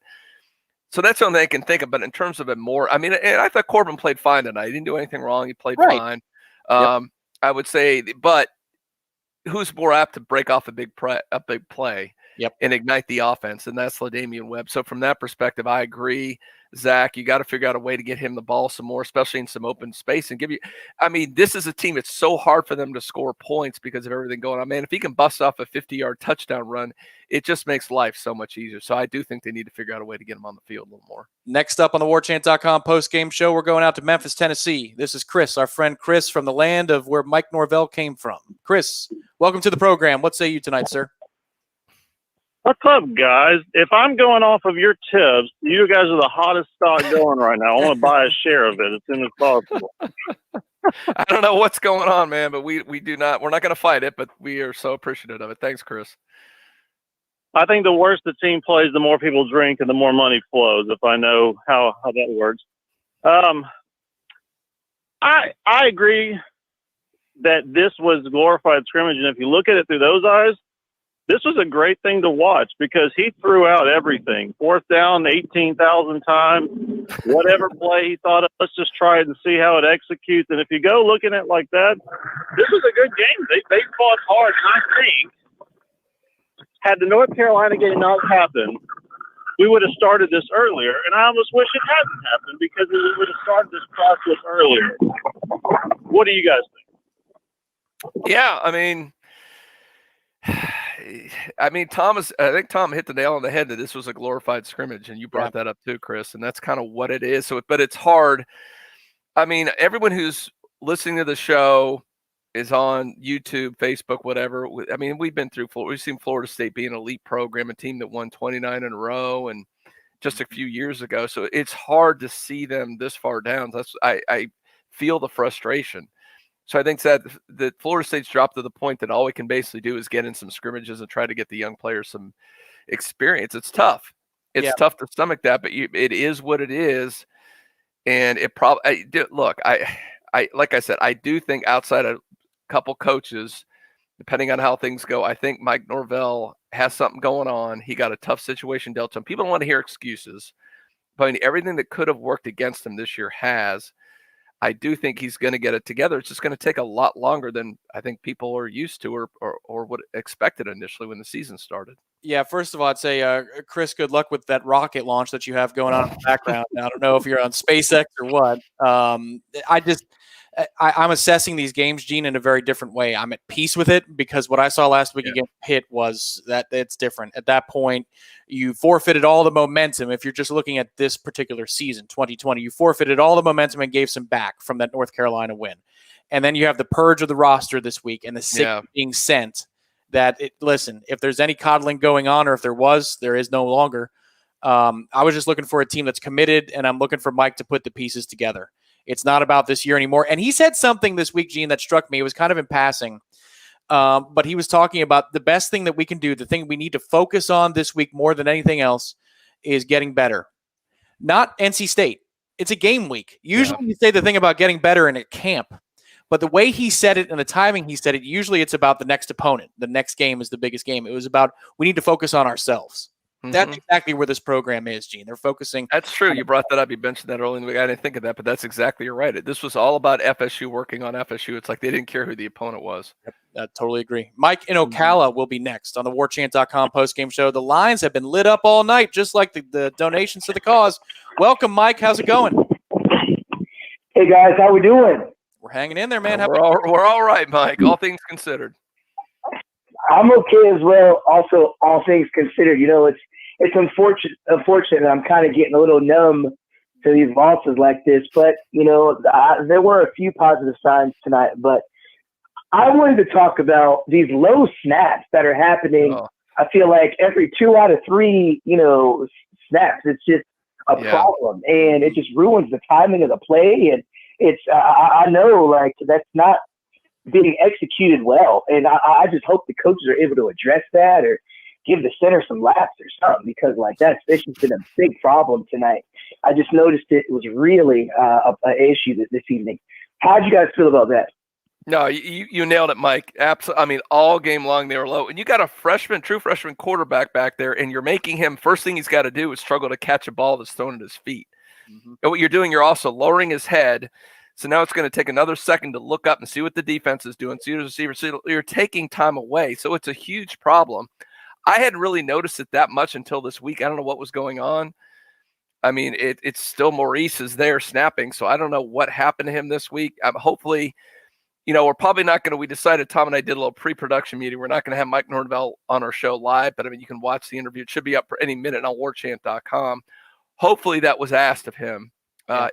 So that's the only thing I can think of. But in terms of it more, I mean, and I thought Corbin played fine tonight. He didn't do anything wrong. He played fine. I would say, but who's more apt to break off a big play and ignite the offense? And that's LaDainian Webb. So from that perspective, I agree. Zach, you got to figure out a way to get him the ball some more, especially in some open space and this is a team. It's so hard for them to score points because of everything going on, man. If he can bust off a 50-yard touchdown run, it just makes life so much easier. So I do think they need to figure out a way to get him on the field a little more. Next up on the Warchant.com post-game show, we're going out to Memphis, Tennessee. This is Chris, our friend Chris from the land of where Mike Norvell came from. Chris, welcome to the program. What say you tonight, sir? What's up, guys? If I'm going off of your tips, you guys are the hottest stock going right now. I want to buy a share of it as soon as possible. I don't know what's going on, man, but we're not going to fight it, but we are so appreciative of it. Thanks, Chris. I think the worse the team plays, the more people drink and the more money flows, if I know how that works. I agree that this was glorified scrimmage, and if you look at it through those eyes, this was a great thing to watch because he threw out everything. Fourth down 18,000 times, whatever play he thought of, let's just try it and see how it executes. And if you go looking at it like that, this was a good game. They fought hard, and I think had the North Carolina game not happened, we would have started this earlier. And I almost wish it hadn't happened because we would have started this process earlier. What do you guys think? Yeah, I think Tom hit the nail on the head that this was a glorified scrimmage, and you brought that up too, Chris, and that's kind of what it is. But it's hard. I mean, everyone who's listening to the show is on YouTube, Facebook, whatever. I mean, we've seen Florida State be an elite program, a team that won 29 in a row, and just a few years ago. So it's hard to see them this far down. I feel the frustration. So I think that Florida State's dropped to the point that all we can basically do is get in some scrimmages and try to get the young players some experience. It's tough. It's tough to stomach that, but it is what it is. And it probably look. I like I said, I do think outside of a couple coaches, depending on how things go, I think Mike Norvell has something going on. He got a tough situation dealt to him. People don't want to hear excuses, but everything that could have worked against him this year has. I do think he's going to get it together. It's just going to take a lot longer than I think people are used to or what expected initially when the season started. Yeah, first of all, I'd say, Chris, good luck with that rocket launch that you have going on in the background. Now, I don't know if you're on SpaceX or what. I'm assessing these games, Gene, in a very different way. I'm at peace with it because what I saw last week against Pitt was that it's different. At that point, you forfeited all the momentum. If you're just looking at this particular season, 2020, you forfeited all the momentum and gave some back from that North Carolina win. And then you have the purge of the roster this week and the signal being sent that, listen, if there's any coddling going on or if there is no longer. I was just looking for a team that's committed, and I'm looking for Mike to put the pieces together. It's not about this year anymore. And he said something this week, Gene, that struck me. It was kind of in passing. But he was talking about the best thing that we can do, the thing we need to focus on this week more than anything else is getting better. Not NC State. It's a game week. Usually you say the thing about getting better in a camp. But the way he said it and the timing he said it, usually it's about the next opponent. The next game is the biggest game. It was about we need to focus on ourselves. That's exactly where this program is, Gene. They're focusing. That's true. You brought that up. You mentioned that earlier in the week. I didn't think of that, but that's exactly right. This was all about FSU working on FSU. It's like they didn't care who the opponent was. Yep, I totally agree. Mike in Ocala will be next on the Warchant.com postgame show. The lines have been lit up all night, just like the donations to the cause. Welcome, Mike. How's it going? Hey, guys. How we doing? We're hanging in there, man. We're all right, Mike. All things considered. I'm okay as well. Also, all things considered, it's unfortunate. I'm kind of getting a little numb to these losses like this, but there were a few positive signs tonight. But I wanted to talk about these low snaps that are happening. I feel like every 2 out of 3, snaps, it's just a problem, and it just ruins the timing of the play. And it's I know like that's not being executed well, and I just hope the coaches are able to address that or give the center some laps or something, because like that's just been a big problem tonight. I just noticed it was really an issue this evening. How'd you guys feel about that? No, you nailed it, Mike. Absolutely. I mean, all game long they were low, and you got a true freshman quarterback back there, and you're making him. First thing he's got to do is struggle to catch a ball that's thrown at his feet. And what you're doing, you're also lowering his head. So now it's going to take another second to look up and see what the defense is doing. See the receiver. So you're taking time away. So it's a huge problem. I hadn't really noticed it that much until this week. I don't know what was going on. I mean, it's still Maurice is there snapping. So I don't know what happened to him this week. Hopefully, we're probably not going to, we decided, Tom and I did a little pre-production meeting. We're not going to have Mike Norvell on our show live, but I mean, you can watch the interview. It should be up for any minute on warchant.com. Hopefully that was asked of him.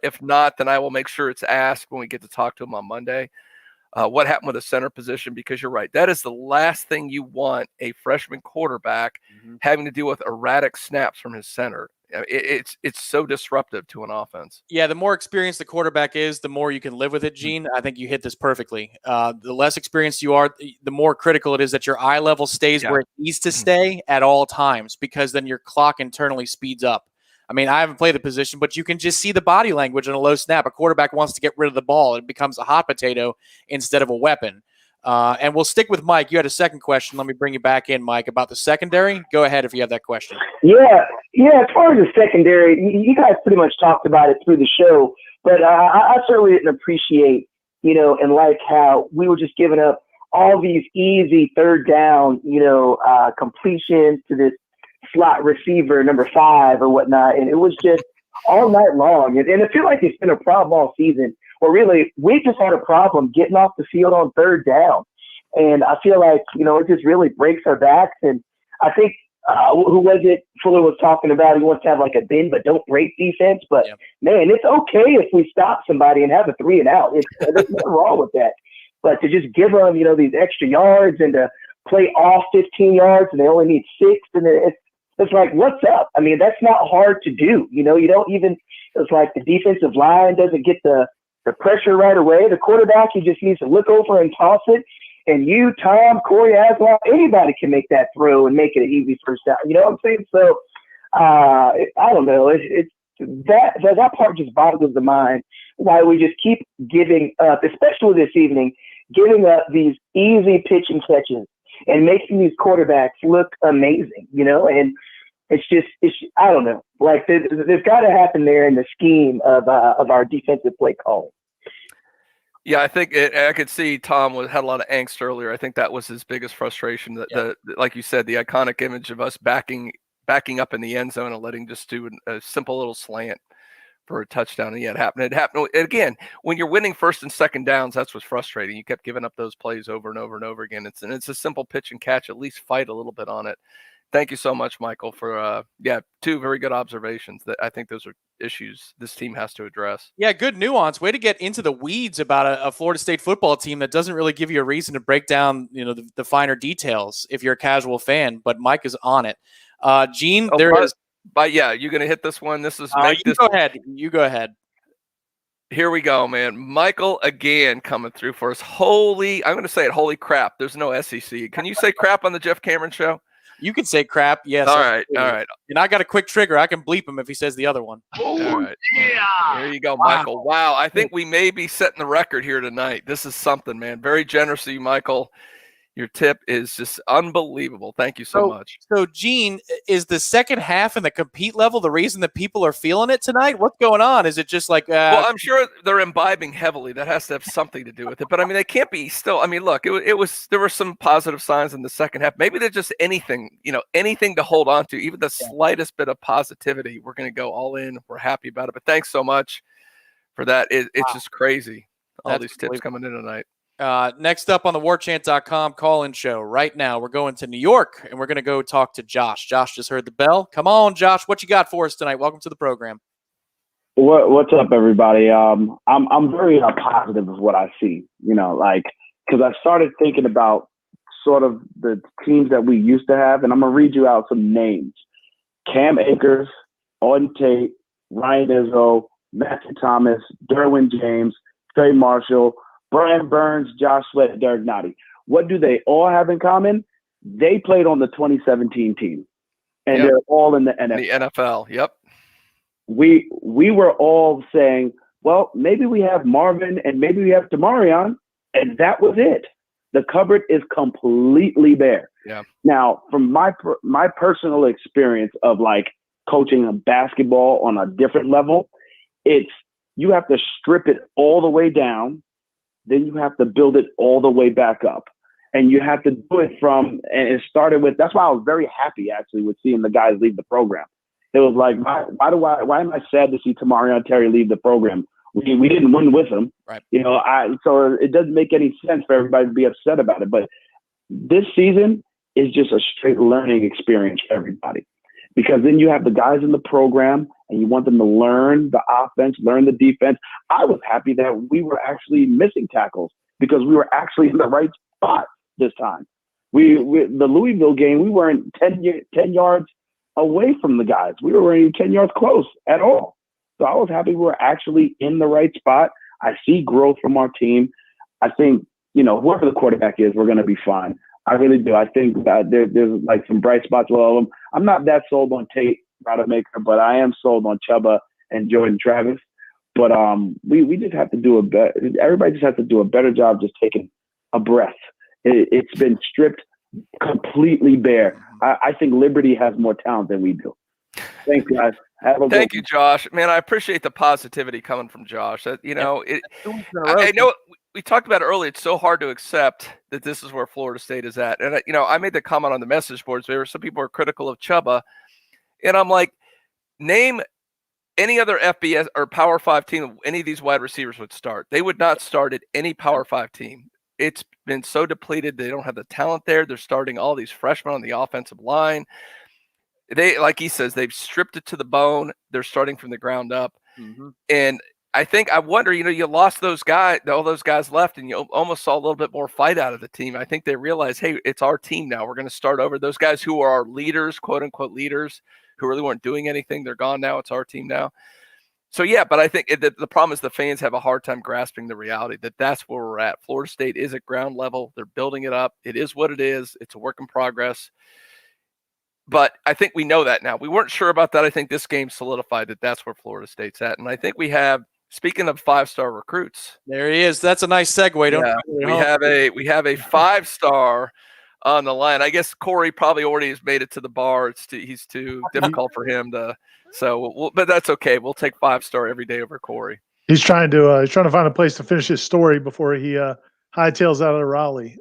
If not, then I will make sure it's asked when we get to talk to him on Monday. What happened with the center position, because you're right. That is the last thing you want a freshman quarterback having to deal with erratic snaps from his center. It's so disruptive to an offense. Yeah, the more experienced the quarterback is, the more you can live with it, Gene. I think you hit this perfectly. The less experienced you are, the more critical it is that your eye level stays where it needs to stay at all times, because then your clock internally speeds up. I mean, I haven't played the position, but you can just see the body language in a low snap. A quarterback wants to get rid of the ball. It becomes a hot potato instead of a weapon. And we'll stick with Mike. You had a second question. Let me bring you back in, Mike, about the secondary. Go ahead if you have that question. Yeah. As far as the secondary, you guys pretty much talked about it through the show, but I certainly didn't appreciate, and like how we were just giving up all these easy third down, completions to this slot receiver number 5 or whatnot, and it was just all night long. And I feel like it's been a problem all season, or really we just had a problem getting off the field on third down. And I feel like, it just really breaks our backs. And I think, who was it? Fuller was talking about he wants to have like a bend but don't break defense. But man, it's okay if we stop somebody and have a 3 and out. There's nothing wrong with that. But to just give them, these extra yards and to play off 15 yards and they only need 6, and it's like, what's up? I mean, that's not hard to do. You don't even, it's like the defensive line doesn't get the pressure right away. The quarterback, he just needs to look over and toss it. And you, Tom, Corey Aslan, anybody can make that throw and make it an easy first down. You know what I'm saying? So, I don't know. That part just boggles the mind, why we just keep giving up, especially this evening, giving up these easy pitch and catches and making these quarterbacks look amazing, and it's I don't know. Like there's got to happen there in the scheme of our defensive play calling. Yeah, I think I could see Tom had a lot of angst earlier. I think that was his biggest frustration. That like you said, the iconic image of us backing up in the end zone and letting just do a simple little slant for a touchdown, and yet it happened. It happened again when you're winning first and second downs. That's what's frustrating. You kept giving up those plays over and over and over again. It's a simple pitch and catch. At least fight a little bit on it. Thank you so much, Michael, for two very good observations. That I think those are issues this team has to address. Yeah, good nuance. Way to get into the weeds about a Florida State football team that doesn't really give you a reason to break down, the finer details if you're a casual fan. But Mike is on it. Gene, But yeah, you're gonna hit this one. This is go ahead. You go ahead. Here we go, man. Michael again coming through for us. I'm gonna say it. Holy crap! There's no SEC. Can you say crap on the Jeff Cameron show? You can say crap. Yes. All right. And I got a quick trigger. I can bleep him if he says the other one. All right. Yeah. There you go, Michael. Wow. I think we may be setting the record here tonight. This is something, man. Very generous of you, Michael. Your tip is just unbelievable. Thank you so much. So, Gene, is the second half and the compete level the reason that people are feeling it tonight? What's going on? Is it just like well, I'm sure they're imbibing heavily. That has to have something to do with it. But, I mean, they can't be still. I mean, look, there were some positive signs in the second half. Maybe they're just anything to hold on to, even the slightest bit of positivity. We're going to go all in. We're happy about it. But thanks so much for that. It's just crazy. All these tips coming in tonight. Next up on the warchant.com call-in show right now, we're going to New York, and we're going to go talk to Josh. Josh just heard the bell. Come on, Josh. What you got for us tonight? Welcome to the program. What's up, everybody? I'm very positive of what I see, because I started thinking about sort of the teams that we used to have, and I'm going to read you out some names. Cam Akers, Auden Tate, Ryan Izzo, Matthew Thomas, Derwin James, Trey Marshall, Brian Burns, Josh Sweat, Derek Nottie. What do they all have in common? They played on the 2017 team, and they're all in the NFL. The NFL, yep. We were all saying, well, maybe we have Marvin and maybe we have Demarion, and that was it. The cupboard is completely bare. Yeah. Now, from my personal experience of coaching a basketball on a different level, you have to strip it all the way down. Then you have to build it all the way back up. And you have to do it and it started with, that's why I was very happy actually with seeing the guys leave the program. It was like, why am I sad to see Tamarion Terry leave the program? We didn't win with him. Right. So it doesn't make any sense for everybody to be upset about it. But this season is just a straight learning experience for everybody. Because then you have the guys in the program and you want them to learn the offense, learn the defense. I was happy that we were actually missing tackles because we were actually in the right spot this time. The Louisville game, we weren't 10 yards away from the guys. We were only 10 yards close at all. So I was happy we were actually in the right spot. I see growth from our team. I think, whoever the quarterback is, we're going to be fine. I really do. I think that there's some bright spots with all of them. I'm not that sold on Tate Rodemaker, but I am sold on Chuba and Jordan Travis. But we just have to do everybody just has to do a better job just taking a breath. It's been stripped completely bare. I think Liberty has more talent than we do. Thanks, guys. Thank you, Josh. Man, I appreciate the positivity coming from Josh. I know we talked about it earlier. It's so hard to accept that this is where Florida State is at. And, I made the comment on the message boards. There were some people who are critical of Chuba. And I'm like, name any other FBS or Power 5 team any of these wide receivers would start. They would not start at any Power 5 team. It's been so depleted. They don't have the talent there. They're starting all these freshmen on the offensive line. They, like he says, they've stripped it to the bone. They're starting from the ground up. Mm-hmm. And I wonder, you lost those guys, all those guys left, and you almost saw a little bit more fight out of the team. I think they realized, hey, it's our team now. We're going to start over. Those guys who are our leaders, quote unquote leaders, who really weren't doing anything, they're gone now. It's our team now. So, yeah, but I think the problem is the fans have a hard time grasping the reality that that's where we're at. Florida State is at ground level. They're building it up. It is what it is. It's a work in progress. But I think we know that now. We weren't sure about that. I think this game solidified that that's where Florida State's at. And I think we have, speaking of 5-star recruits. There he is. That's a nice segue. We have a 5-star on the line. I guess Corey probably already has made it to the bar. He's too difficult for him to. So, but that's okay. We'll take 5-star every day over Corey. He's trying to find a place to finish his story before he hightails out of Raleigh.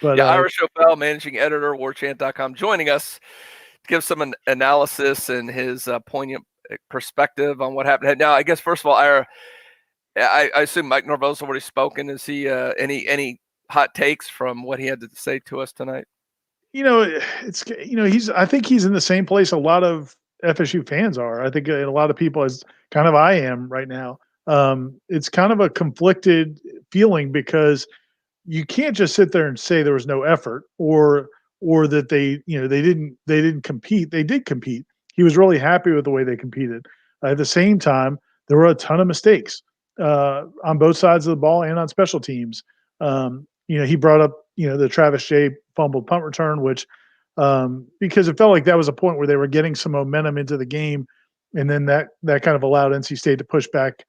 Irish O'Fell, managing editor, Warchant.com, joining us to give some analysis and his poignant perspective on what happened? Now, I guess first of all, I assume Mike Norvell's already spoken. Is he any hot takes from what he had to say to us tonight? I think he's in the same place a lot of FSU fans are. I think a lot of people, as kind of I am right now, it's kind of a conflicted feeling because you can't just sit there and say there was no effort or that they didn't compete. They did compete. He was really happy with the way they competed. At the same time, there were a ton of mistakes on both sides of the ball and on special teams. He brought up the Travis J fumbled punt return, which because it felt like that was a point where they were getting some momentum into the game, and then that kind of allowed NC State to push back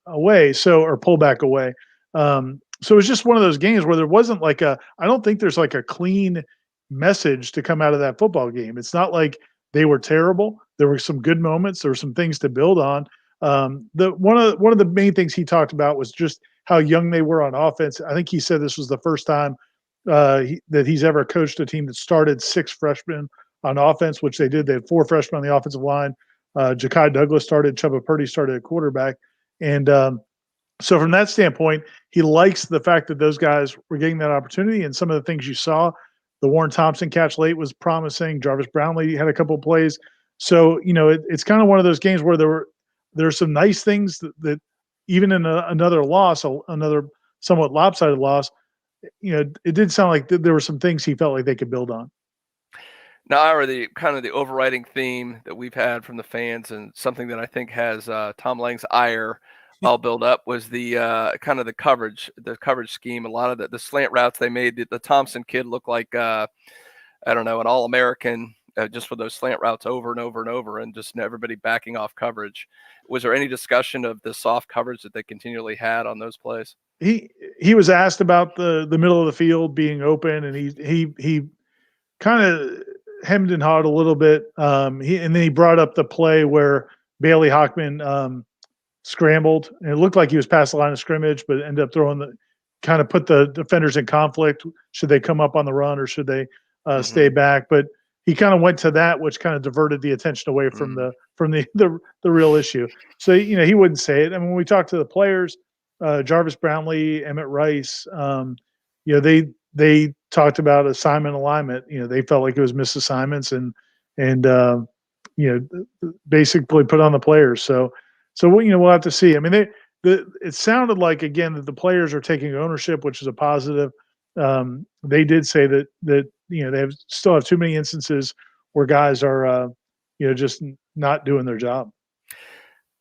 away, or pull back away. So it was just one of those games where there wasn't I don't think there's like a clean message to come out of that football game. It's not like they were terrible. There were some good moments. There were some things to build on. One of the main things he talked about was just how young they were on offense. I think he said this was the first time that he's ever coached a team that started 6 freshmen on offense, which they did. They had 4 freshmen on the offensive line. Ja'Kai Douglas started. Chuba Purdy started at quarterback. And so from that standpoint, he likes the fact that those guys were getting that opportunity. And some of the things you saw, the Warren Thompson catch late was promising. Jarvis Brownlee had a couple of plays. So, it's kind of one of those games where there are some nice things that even in another loss, another somewhat lopsided loss, it did sound like there were some things he felt like they could build on. Now, Ira, the kind of the overriding theme that we've had from the fans, and something that I think has Tom Lang's ire all built up, was the kind of the coverage scheme. A lot of the slant routes they made. The Thompson kid looked like an All-American just with those slant routes over and over and over, and just everybody backing off coverage. Was there any discussion of the soft coverage that they continually had on those plays? He was asked about the middle of the field being open, and he kind of hemmed and hawed a little bit. And then he brought up the play where Bailey Hockman scrambled, and it looked like he was past the line of scrimmage, but ended up kind of put the defenders in conflict. Should they come up on the run or should they stay back? But he kind of went to that, which kind of diverted the attention away from the real issue. So he wouldn't say it. I mean, when we talked to the players, Jarvis Brownlee, Emmett Rice, they talked about assignment alignment. They felt like it was missed assignments and basically put on the players. So we'll have to see. I mean, it sounded like, again, that the players are taking ownership, which is a positive. They did say that they still have too many instances where guys are just not doing their job.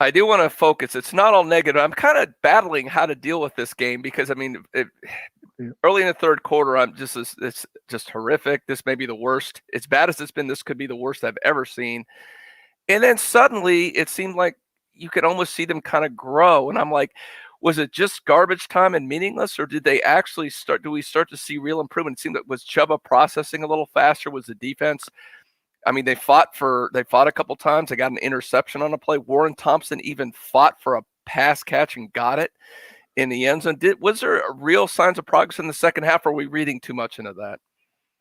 I do want to focus. It's not all negative. I'm kind of battling how to deal with this game because, I mean, early in the third quarter, it's just horrific. This may be the worst. As bad as it's been, this could be the worst I've ever seen. And then suddenly it seemed like you could almost see them kind of grow. And I'm like, was it just garbage time and meaningless, or did they actually do we start to see real improvement? It seemed that was Chuba processing a little faster? Was the defense? I mean, they fought a couple times. They got an interception on a play. Warren Thompson even fought for a pass catch and got it in the end zone. Was there real signs of progress in the second half, or are we reading too much into that?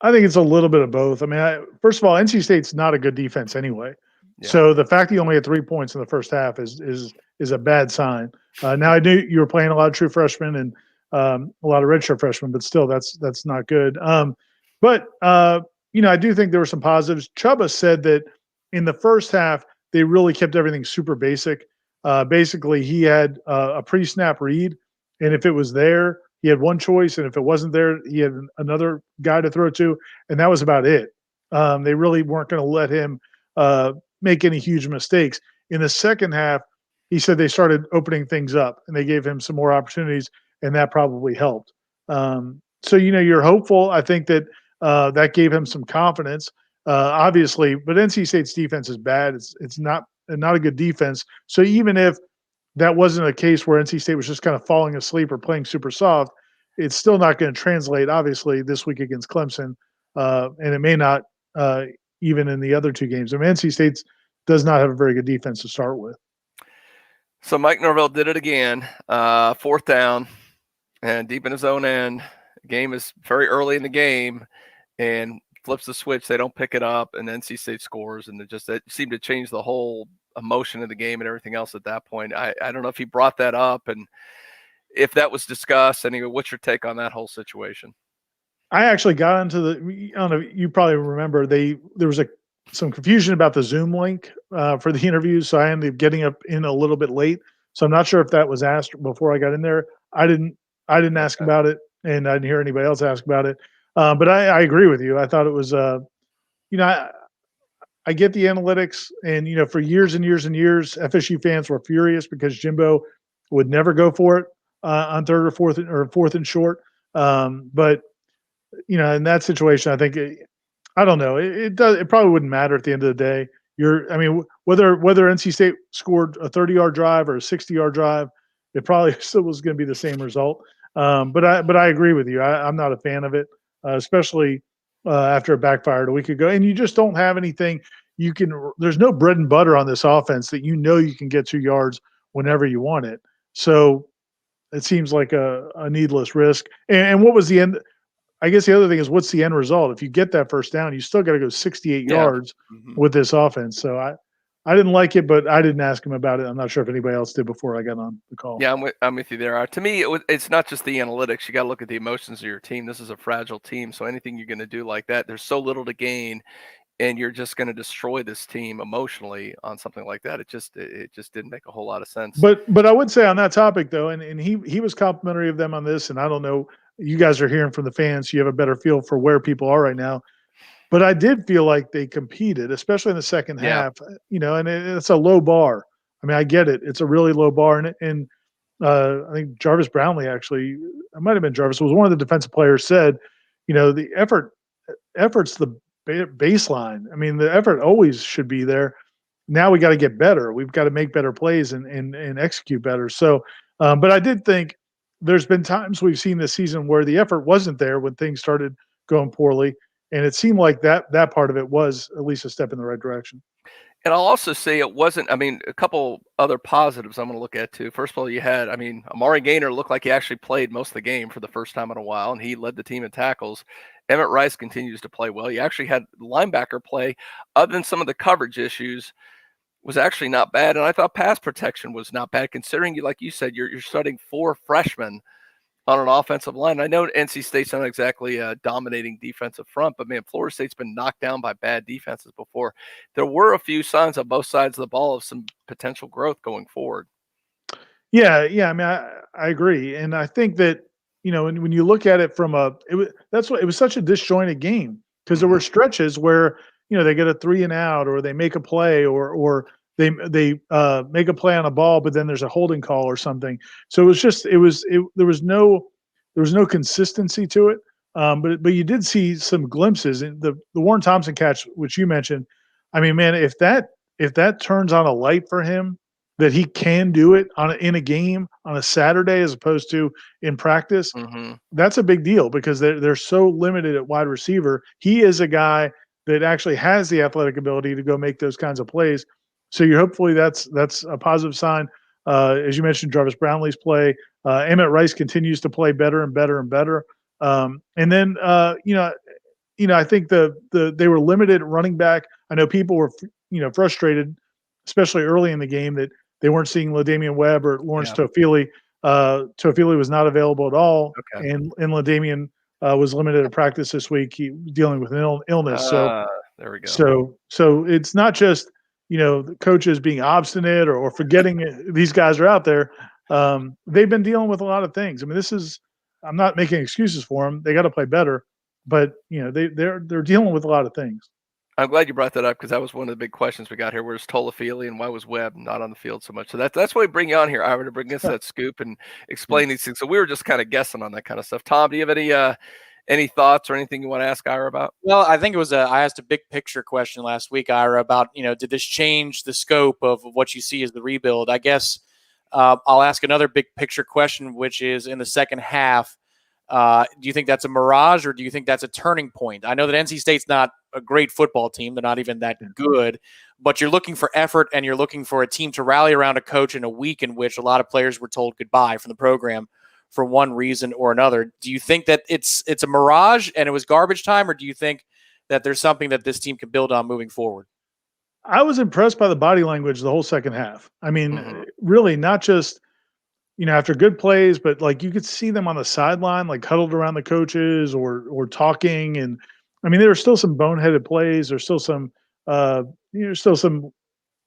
I think it's a little bit of both. I mean, first of all, NC State's not a good defense anyway. Yeah. So the fact that you only had 3 points in the first half is a bad sign. Now I knew you were playing a lot of true freshmen and a lot of redshirt freshmen, but still that's not good. I do think there were some positives. Chuba said that in the first half, they really kept everything super basic. Basically, he had a pre-snap read, and if it was there, he had one choice, and if it wasn't there, he had another guy to throw to, and that was about it. They really weren't going to let him make any huge mistakes. In the second half, he said they started opening things up, and they gave him some more opportunities, and that probably helped. So you're hopeful. I think that that gave him some confidence, obviously. But NC State's defense is bad. It's not a good defense. So even if that wasn't a case where NC State was just kind of falling asleep or playing super soft, it's still not going to translate, obviously, this week against Clemson. And it may not even in the other 2 games. I mean, NC State does not have a very good defense to start with. So Mike Norvell did it again, 4th down and deep in his own end. The game is very early in the game and flips the switch. They don't pick it up, and NC State scores, and it seemed to change the whole emotion of the game and everything else at that point. I don't know if he brought that up and if that was discussed. Anyway, what's your take on that whole situation? I actually got into I don't know, you probably remember there was some confusion about the Zoom link for the interview, so I ended up getting up in a little bit late. So I'm not sure if that was asked before I got in there. I didn't ask about it, and I didn't hear anybody else ask about it. But I agree with you. I thought it was, I get the analytics, and for years and years and years, FSU fans were furious because Jimbo would never go for it on third or fourth and short. But in that situation, I think I don't know. It probably wouldn't matter at the end of the day. Whether NC State scored a 30-yard drive or a 60-yard drive, it probably still was going to be the same result. But I agree with you. I'm not a fan of it, especially after it backfired a week ago. And you just don't have anything there's no bread and butter on this offense that you can get 2 yards whenever you want it. So it seems like a needless risk. And what was the end? I guess the other thing is, what's the end result? If you get that first down, you still got to go 68 yards with this offense. So I didn't like it, but I didn't ask him about it. I'm not sure if anybody else did before I got on the call. Yeah, I'm with you there. To me, it's not just the analytics. You got to look at the emotions of your team. This is a fragile team, so anything you're going to do like that, there's so little to gain, and you're just going to destroy this team emotionally on something like that. It just didn't make a whole lot of sense. But I would say on that topic though, and he was complimentary of them on this, and I don't know. You guys are hearing from the fans, so you have a better feel for where people are right now. But I did feel like they competed, especially in the second half. And it's a low bar. I mean, I get it; it's a really low bar. And I think Jarvis Brownlee, actually, it might have been Jarvis, was one of the defensive players, said, the effort's the baseline. I mean, the effort always should be there. Now we got to get better. We've got to make better plays and execute better. So, but I did think there's been times we've seen this season where the effort wasn't there when things started going poorly. And it seemed like that part of it was at least a step in the right direction. And I'll also say it wasn't, a couple other positives I'm going to look at too. First of all, you had, Amari Gaynor looked like he actually played most of the game for the first time in a while, and he led the team in tackles. Emmett Rice continues to play well. You actually had linebacker play, other than some of the coverage issues, was actually not bad. And I thought pass protection was not bad, considering, like you said, you're starting 4 freshmen on an offensive line. I know NC State's not exactly a dominating defensive front, but man, Florida State's been knocked down by bad defenses before. There were a few signs on both sides of the ball of some potential growth going forward. Yeah. I agree. And I think that, when you look at it from it was such a disjointed game, because there were stretches where, they get a 3 and out, or they make a play, or they make a play on a ball, but then there's a holding call or something. So there was no consistency to it. But you did see some glimpses in the Warren Thompson catch, which you mentioned. I mean, man, if that turns on a light for him, that he can do it in a game on a Saturday as opposed to in practice, that's a big deal, because they're so limited at wide receiver. He is a guy that actually has the athletic ability to go make those kinds of plays. So hopefully that's a positive sign. As you mentioned, Jarvis Brownlee's play, Emmett Rice continues to play better and better and better. And then I think they were limited at running back. I know people were frustrated, especially early in the game, that they weren't seeing LaDamian Webb or Lawrence Toafili. Toafili was not available at all, and LaDamian was limited at practice this week. He was dealing with an illness. So there we go. So it's not just the coaches being obstinate or forgetting these guys are out there. They've been dealing with a lot of things. I mean, I'm not making excuses for them. They got to play better, but they're dealing with a lot of things. I'm glad you brought that up, because that was one of the big questions we got here. Where's Toafili and why was Webb not on the field so much? So that's why we bring you on here, Ira, to bring us that scoop and explain these things. So we were just kind of guessing on that kind of stuff. Tom, do you have any thoughts or anything you want to ask Ira about? Well, I think I asked a big picture question last week, Ira, about, did this change the scope of what you see as the rebuild? I guess I'll ask another big picture question, which is, in the second half, do you think that's a mirage, or do you think that's a turning point? I know that NC State's not a great football team. They're not even that good, but you're looking for effort, and you're looking for a team to rally around a coach in a week in which a lot of players were told goodbye from the program for one reason or another. Do you think that it's a mirage and it was garbage time, or do you think that there's something that this team can build on moving forward? I was impressed by the body language the whole second half. I mean, really not just, after good plays, but like you could see them on the sideline, like huddled around the coaches or talking. And I mean, there were still some boneheaded plays. There's still some, still some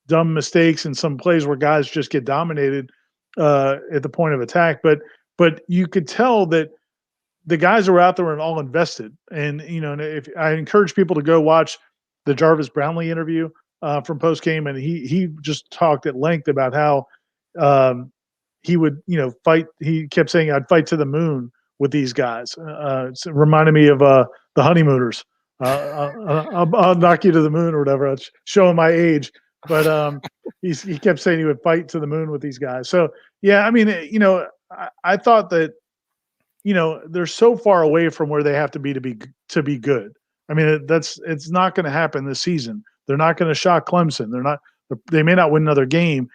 dumb mistakes and some plays where guys just get dominated at the point of attack. But you could tell that the guys that were out there were all invested. And and if I encourage people to go watch the Jarvis Brownlee interview from postgame, and he just talked at length about how he would fight. He kept saying, "I'd fight to the moon with these guys." It reminded me of the Honeymooners. I'll knock you to the moon or whatever. It's showing my age, but he kept saying he would fight to the moon with these guys. So yeah, I mean, I thought that they're so far away from where they have to be good. I mean, it's not going to happen this season. They're not going to shock Clemson. They may not win another game.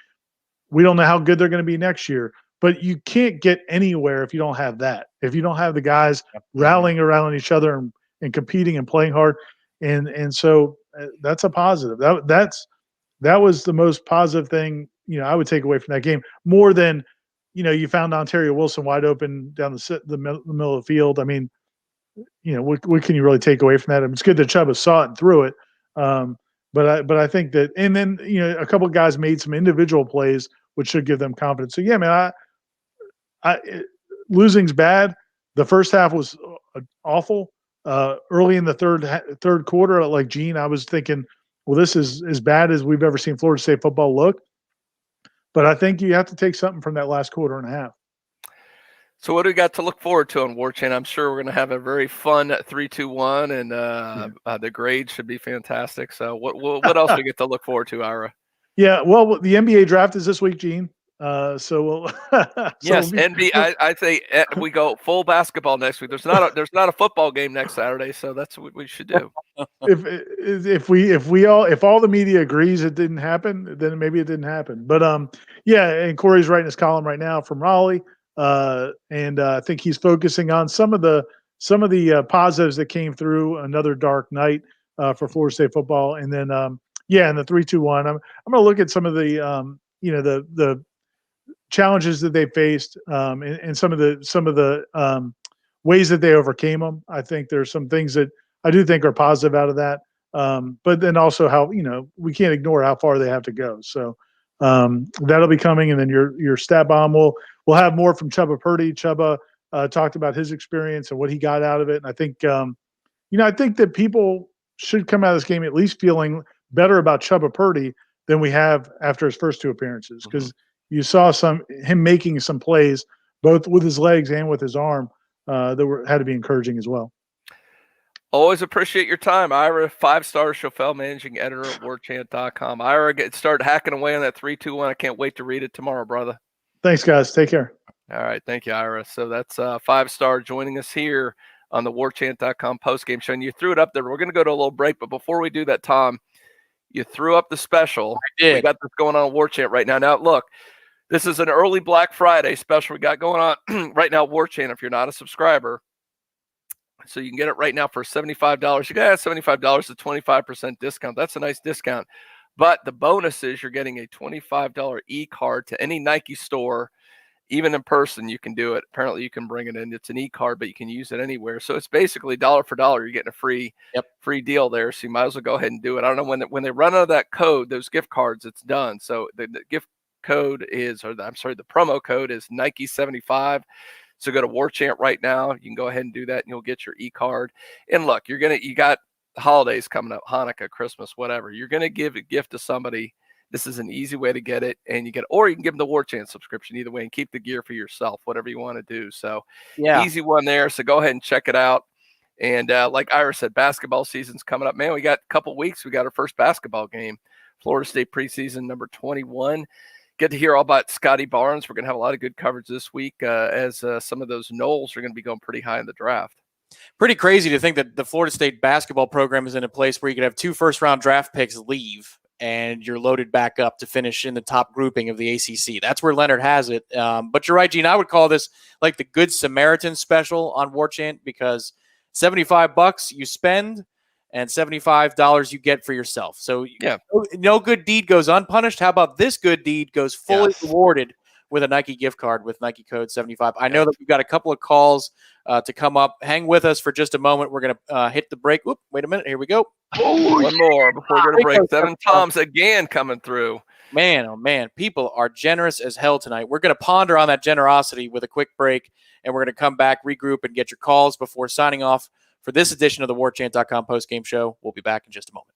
We don't know how good they're going to be next year, but you can't get anywhere if you don't have that. If you don't have the guys rallying around each other and competing and playing hard, and so that's a positive. That was the most positive thing I would take away from that game, more than you found Ontario Wilson wide open down the middle of the field. I mean, what can you really take away from that? I mean, it's good that Chuba saw it and threw it. But I think that, and then a couple of guys made some individual plays which should give them confidence. So yeah, man, losing's bad. The first half was awful. Early in the third quarter, like Gene, I was thinking, well, this is as bad as we've ever seen Florida State football look. But I think you have to take something from that last quarter and a half. So what do we got to look forward to on Warchant? I'm sure we're going to have a very fun 3-2-1, and the grades should be fantastic. So what else we get to look forward to, Ira? Yeah, well, the NBA draft is this week, Gene. So we'll yes, NBA. I say we go full basketball next week. There's not a football game next Saturday, so that's what we should do. If all the media agrees it didn't happen, then maybe it didn't happen. But yeah, and Corey's writing his column right now from Raleigh, and I think he's focusing on some of the positives that came through another dark night for Florida State football, and then and the 3-2-1. I'm going to look at some of the the challenges that they faced, and some of the ways that they overcame them. I think there's some things that I do think are positive out of that. But then also how, we can't ignore how far they have to go. So that'll be coming. And then your stat bomb we'll have more from Chuba Purdy. Chuba talked about his experience and what he got out of it. And I think, I think that people should come out of this game at least feeling better about Chuba Purdy than we have after his first two appearances. Because you saw him making some plays, both with his legs and with his arm, that had to be encouraging as well. Always appreciate your time, Ira. 5-star Schofel, managing editor at warchant.com. Ira, start hacking away on that 3-2-1. I can't wait to read it tomorrow, brother. Thanks, guys. Take care. All right. Thank you, Ira. So that's 5-star joining us here on the warchant.com postgame show. And you threw it up there. We're going to go to a little break. But before we do that, Tom, you threw up the special. I did. We got this going on Warchant right now. Now, look. This is an early Black Friday special we got going on right now, Warchant, if you're not a subscriber. So you can get it right now for $75. You got $75, a 25% discount. That's a nice discount. But the bonus is you're getting a $25 e-card to any Nike store. Even in person, you can do it. Apparently, you can bring it in. It's an e-card, but you can use it anywhere. So it's basically dollar for dollar. You're getting a free deal there. So you might as well go ahead and do it. I don't know when they run out of that code, those gift cards, it's done. So the gift code is, the promo code is Nike 75. So go to Warchant right now. You can go ahead and do that, and you'll get your e-card. And look, you got holidays coming up, Hanukkah, Christmas, whatever. You're gonna give a gift to somebody. This is an easy way to get it, and you can give them the Warchant subscription either way, and keep the gear for yourself, whatever you want to do. So easy one there. So go ahead and check it out. And like Ira said, basketball season's coming up. Man, we got a couple weeks. We got our first basketball game, Florida State preseason number 21. Get to hear all about Scotty Barnes. We're going to have a lot of good coverage this week as some of those Noles are going to be going pretty high in the draft. Pretty crazy to think that the Florida State basketball program is in a place where you could have 2 first-round draft picks leave, and you're loaded back up to finish in the top grouping of the ACC. That's where Leonard has it. But you're right, Gene. I would call this like the Good Samaritan special on Warchant, because $75 you spend, and $75 you get for yourself. So Yeah. no good deed goes unpunished. How about this good deed goes fully rewarded with a Nike gift card with Nike code 75. I know that we've got a couple of calls to come up. Hang with us for just a moment. We're going to hit the break. Whoop, wait a minute. Here we go. One more before we go to break. 7 Toms again coming through. Man, oh man, people are generous as hell tonight. We're going to ponder on that generosity with a quick break, and we're going to come back, regroup, and get your calls before signing off for this edition of the Warchant.com postgame show. We'll be back in just a moment.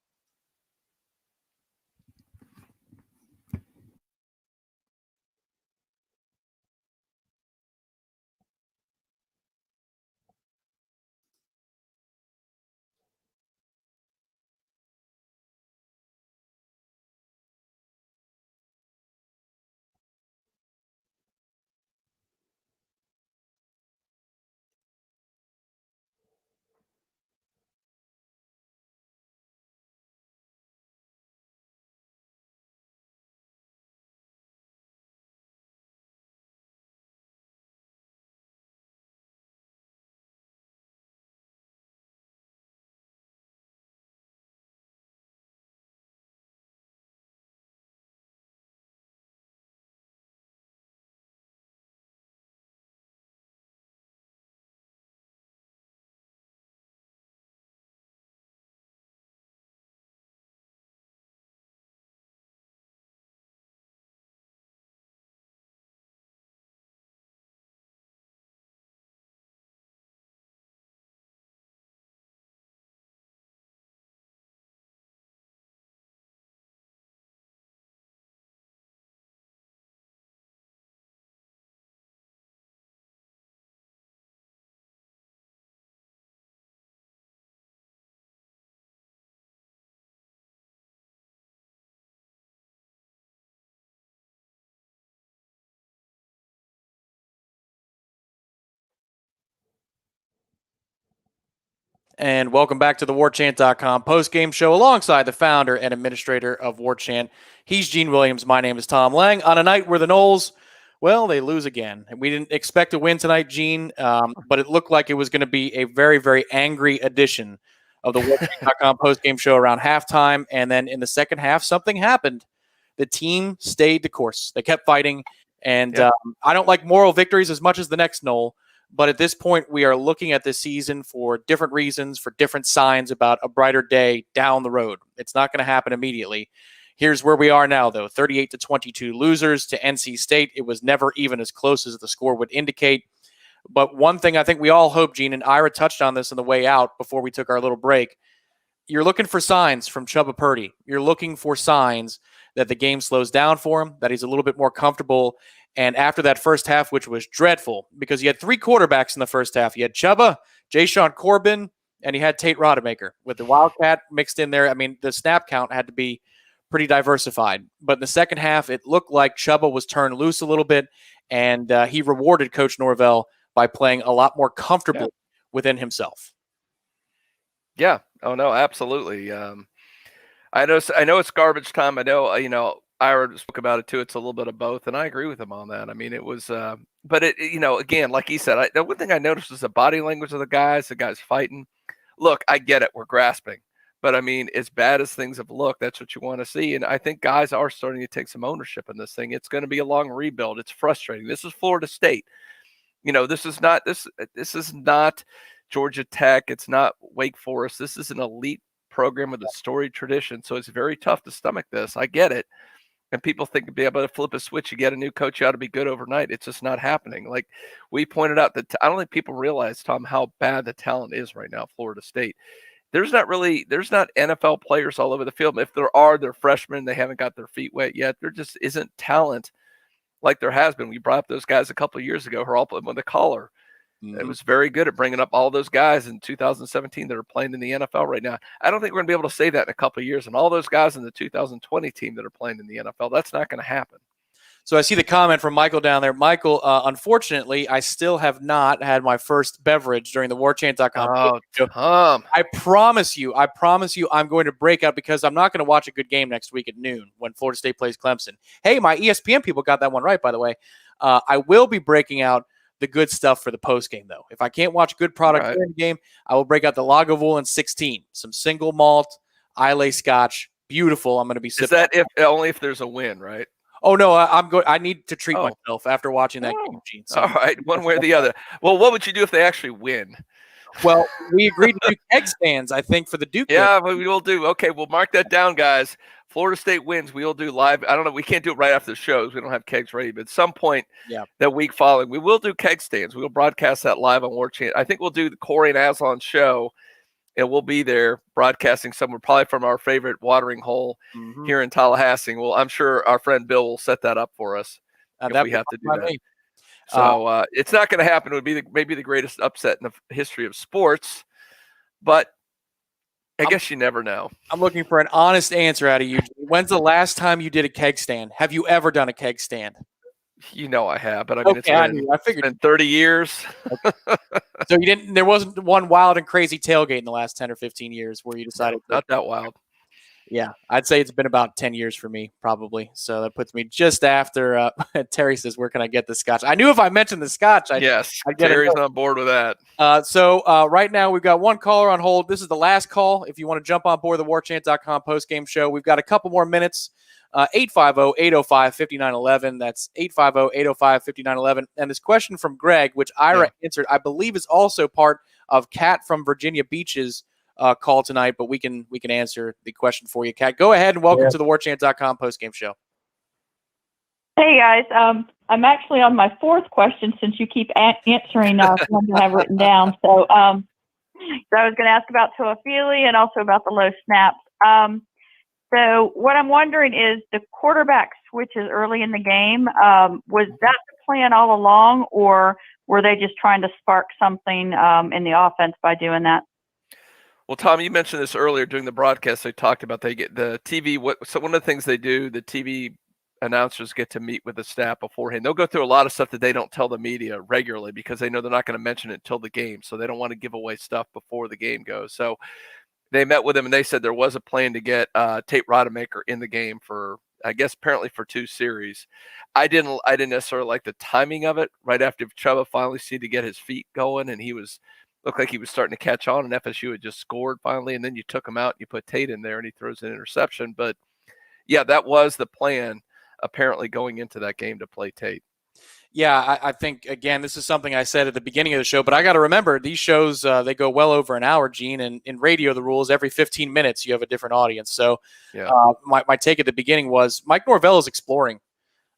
And welcome back to the Warchant.com postgame show alongside the founder and administrator of Warchant. He's Gene Williams. My name is Tom Lang. On a night where the Noles, well, they lose again. We didn't expect to win tonight, Gene, but it looked like it was going to be a very, very angry edition of the Warchant.com postgame show around halftime. And then in the second half, something happened. The team stayed the course. They kept fighting. And I don't like moral victories as much as the next Nole. But at this point, we are looking at this season for different reasons, for different signs about a brighter day down the road. It's not going to happen immediately. Here's where we are now, though. 38-22 losers to NC State. It was never even as close as the score would indicate. But one thing I think we all hope, Gene, and Ira touched on this on the way out before we took our little break, you're looking for signs from Chubba Purdy. You're looking for signs that the game slows down for him, that he's a little bit more comfortable. And after that first half, which was dreadful, because you had 3 quarterbacks in the first half. You had Chubba, Jayshon Corbin, and you had Tate Rodemaker with the Wildcat mixed in there. I mean, the snap count had to be pretty diversified. But in the second half, it looked like Chubba was turned loose a little bit, and he rewarded Coach Norvell by playing a lot more comfortably within himself. Yeah. Oh, no, absolutely. I know it's garbage time. I know, Ira spoke about it too. It's a little bit of both, and I agree with him on that. I mean, it was, but it, again, like he said, the one thing I noticed was the body language of the guys fighting. Look, I get it, we're grasping, but I mean, as bad as things have looked, that's what you want to see, and I think guys are starting to take some ownership in this thing. It's going to be a long rebuild. It's frustrating. This is Florida State. This is not Georgia Tech. It's not Wake Forest. This is an elite program with a storied tradition, so it's very tough to stomach this. I get it. And people think to be able to flip a switch, you get a new coach, you ought to be good overnight. It's just not happening. Like we pointed out, that I don't think people realize, Tom, how bad the talent is right now, Florida State. There's not NFL players all over the field. If there are, they're freshmen. They haven't got their feet wet yet. There just isn't talent like there has been. We brought up those guys a couple of years ago who are all playing with the collar. It was very good at bringing up all those guys in 2017 that are playing in the NFL right now. I don't think we're going to be able to say that in a couple of years. And all those guys in the 2020 team that are playing in the NFL, that's not going to happen. So I see the comment from Michael down there. Michael, unfortunately, I still have not had my first beverage during the Warchant.com. Oh, Tom. I promise you, I'm going to break out because I'm not going to watch a good game next week at noon when Florida State plays Clemson. Hey, my ESPN people got that one right, by the way. I will be breaking out the good stuff for the post game, though. If I can't watch good product during the game, I will break out the Lagavulin 16, some single malt, Islay Scotch. Beautiful. I'm going to be sipping. Is that only if there's a win, right? Oh no, I'm going. I need to treat myself after watching that game, Gene. So all right, one way or the other. Well, what would you do if they actually win? Well, we agreed to do keg stands, I think, for the Duke game. Yeah, we will do. Okay, we'll mark that down, guys. Florida State wins. We'll do live. I don't know. We can't do it right after the shows. We don't have kegs ready. But at some point that week following, we will do keg stands. We will broadcast that live on Warchant. I think we'll do the Corey and Aslan show, and we'll be there broadcasting somewhere, probably from our favorite watering hole here in Tallahassee. Well, I'm sure our friend Bill will set that up for us if we have to do that. So it's not going to happen. It would be maybe the greatest upset in the history of sports, but I guess you never know. I'm looking for an honest answer out of you. When's the last time you did a keg stand? Have you ever done a keg stand? You know I have, but I mean, it's been 30 years. So you didn't. There wasn't one wild and crazy tailgate in the last 10 or 15 years where you decided not that wild. Yeah, I'd say it's been about 10 years for me, probably. So that puts me just after Terry says, where can I get the scotch? I knew if I mentioned the scotch, I'd get Terry's on board with that. So right now we've got one caller on hold. This is the last call. If you want to jump on board the warchant.com postgame show, we've got a couple more minutes. 850-805-5911. That's 850-805-5911. And this question from Greg, which Ira answered, I believe is also part of Kat from Virginia Beach's call tonight, but we can answer the question for you, Kat. Go ahead and welcome to the warchant.com postgame show. Hey guys, I'm actually on my fourth question since you keep answering ones that I've written down. So I was going to ask about Toafili and also about the low snaps. So what I'm wondering is the quarterback switches early in the game. Was that the plan all along, or were they just trying to spark something in the offense by doing that? Well, Tom, you mentioned this earlier during the broadcast. They talked about they get the TV. So one of the things they do, the TV announcers get to meet with the staff beforehand. They'll go through a lot of stuff that they don't tell the media regularly because they know they're not going to mention it until the game. So they don't want to give away stuff before the game goes. So they met with him and they said there was a plan to get Tate Rodemaker in the game for, I guess, apparently for 2 series. I didn't necessarily like the timing of it. Right after Chuba finally seemed to get his feet going and looked like he was starting to catch on, and FSU had just scored finally, and then you took him out and you put Tate in there and he throws an interception. But yeah, that was the plan apparently going into that game, to play Tate. Yeah, I think, again, this is something I said at the beginning of the show, but I got to remember these shows, they go well over an hour, Gene, and in radio, the rules, every 15 minutes, you have a different audience. So my take at the beginning was Mike Norvell is exploring.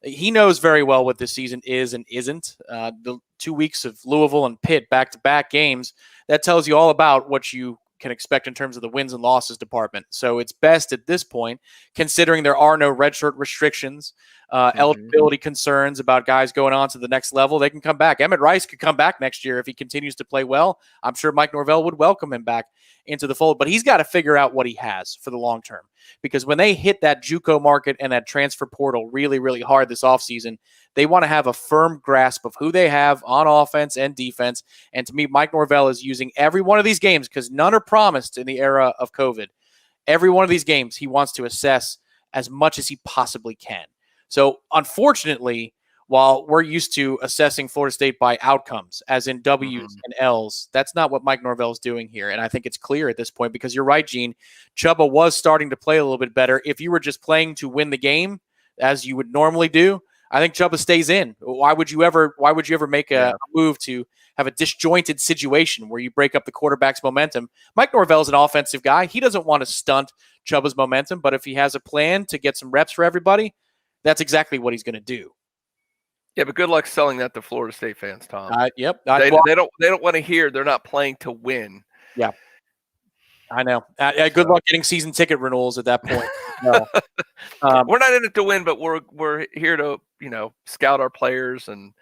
He knows very well what this season is and isn't. The 2 weeks of Louisville and Pitt back-to-back games, that tells you all about what you can expect in terms of the wins and losses department. So it's best at this point, considering there are no redshirt restrictions, eligibility concerns about guys going on to the next level. They can come back. Emmett Rice could come back next year if he continues to play well. I'm sure Mike Norvell would welcome him back into the fold, but he's got to figure out what he has for the long term, because when they hit that JUCO market and that transfer portal really, really hard this offseason, they want to have a firm grasp of who they have on offense and defense. And to me, Mike Norvell is using every one of these games, because none are promised in the era of COVID. Every one of these games he wants to assess as much as he possibly can. So unfortunately, while we're used to assessing Florida State by outcomes, as in W's and L's, that's not what Mike Norvell is doing here. And I think it's clear at this point, because you're right, Gene. Chuba was starting to play a little bit better. If you were just playing to win the game, as you would normally do, I think Chuba stays in. Why would you ever make a move to have a disjointed situation where you break up the quarterback's momentum? Mike Norvell's an offensive guy. He doesn't want to stunt Chuba's momentum, but if he has a plan to get some reps for everybody, that's exactly what he's going to do. Yeah, but good luck selling that to Florida State fans, Tom. Yep. They don't want to hear they're not playing to win. Yeah. I know. Good luck getting season ticket renewals at that point. No. We're not in it to win, but we're here to, scout our players and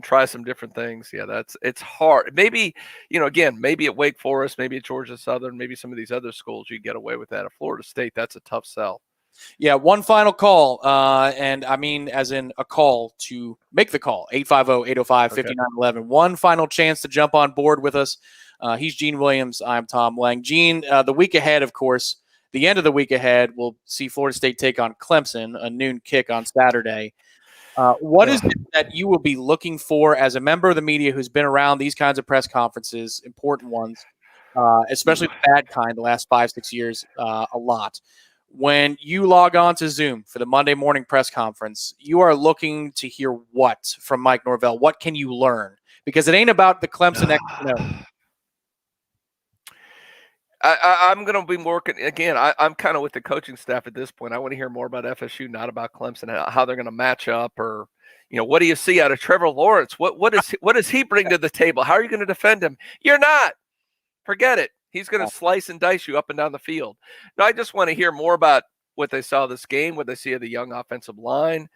try some different things. Yeah, it's hard. Maybe, again, maybe at Wake Forest, maybe at Georgia Southern, maybe some of these other schools, you get away with that. At Florida State, that's a tough sell. Yeah, one final call, and I mean as in a call to make the call, 850-805-5911. One final chance to jump on board with us. He's Gene Williams. I'm Tom Lang. Gene, the week ahead, of course, the end of the week ahead, we'll see Florida State take on Clemson, a noon kick on Saturday. What is it that you will be looking for as a member of the media who's been around these kinds of press conferences, important ones, especially the bad kind, the last 5-6 years, a lot? When you log on to Zoom for the Monday morning press conference, you are looking to hear what from Mike Norvell? What can you learn? Because it ain't about the Clemson. I'm going to be more again. I'm kind of with the coaching staff at this point. I want to hear more about FSU, not about Clemson, how they're going to match up, or what do you see out of Trevor Lawrence? What does he bring to the table? How are you going to defend him? You're not. Forget it. He's going to slice and dice you up and down the field. No, I just want to hear more about what they saw this game, what they see of the young offensive line,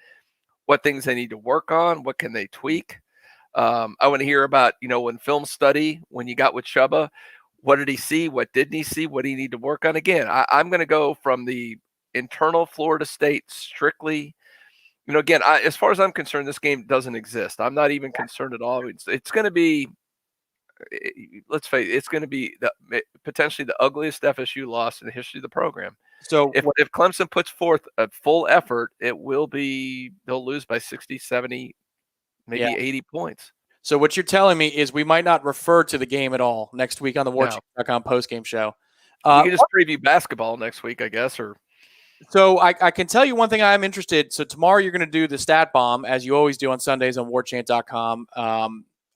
what things they need to work on, what can they tweak. I want to hear about when film study, when you got with Chuba. What did he see? What didn't he see? What do you need to work on? Again, I'm going to go from the internal Florida State strictly. Again, as far as I'm concerned, this game doesn't exist. I'm not even concerned at all. It's going to be, let's face it, it's going to be potentially the ugliest FSU loss in the history of the program. So if Clemson puts forth a full effort, they'll lose by 60, 70, maybe 80 points. So what you're telling me is we might not refer to the game at all next week on the Warchant.com postgame show. You can just preview basketball next week, I guess. So I can tell you one thing I'm interested. So tomorrow you're going to do the stat bomb, as you always do on Sundays on Warchant.com.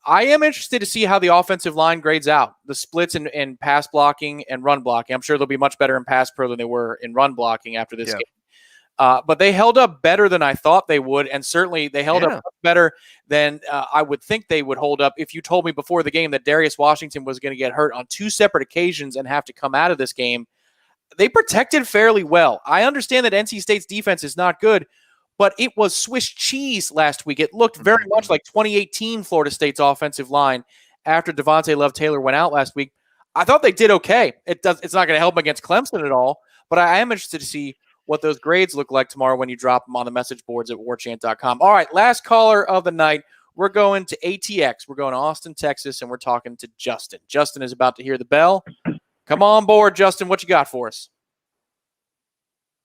I am interested to see how the offensive line grades out, the splits in pass blocking and run blocking. I'm sure they'll be much better in pass pro than they were in run blocking after this game. But they held up better than I thought they would, and certainly they held up better than I would think they would hold up if you told me before the game that Darius Washington was going to get hurt on 2 separate occasions and have to come out of this game. They protected fairly well. I understand that NC State's defense is not good, but it was Swiss cheese last week. It looked very much like 2018 Florida State's offensive line after Devontae Love-Taylor went out last week. I thought they did okay. It's not going to help them against Clemson at all, but I am interested to see what those grades look like tomorrow when you drop them on the message boards at warchant.com. All right, last caller of the night. We're going to ATX. We're going to Austin, Texas, and we're talking to Justin. Justin is about to hear the bell. Come on board, Justin. What you got for us?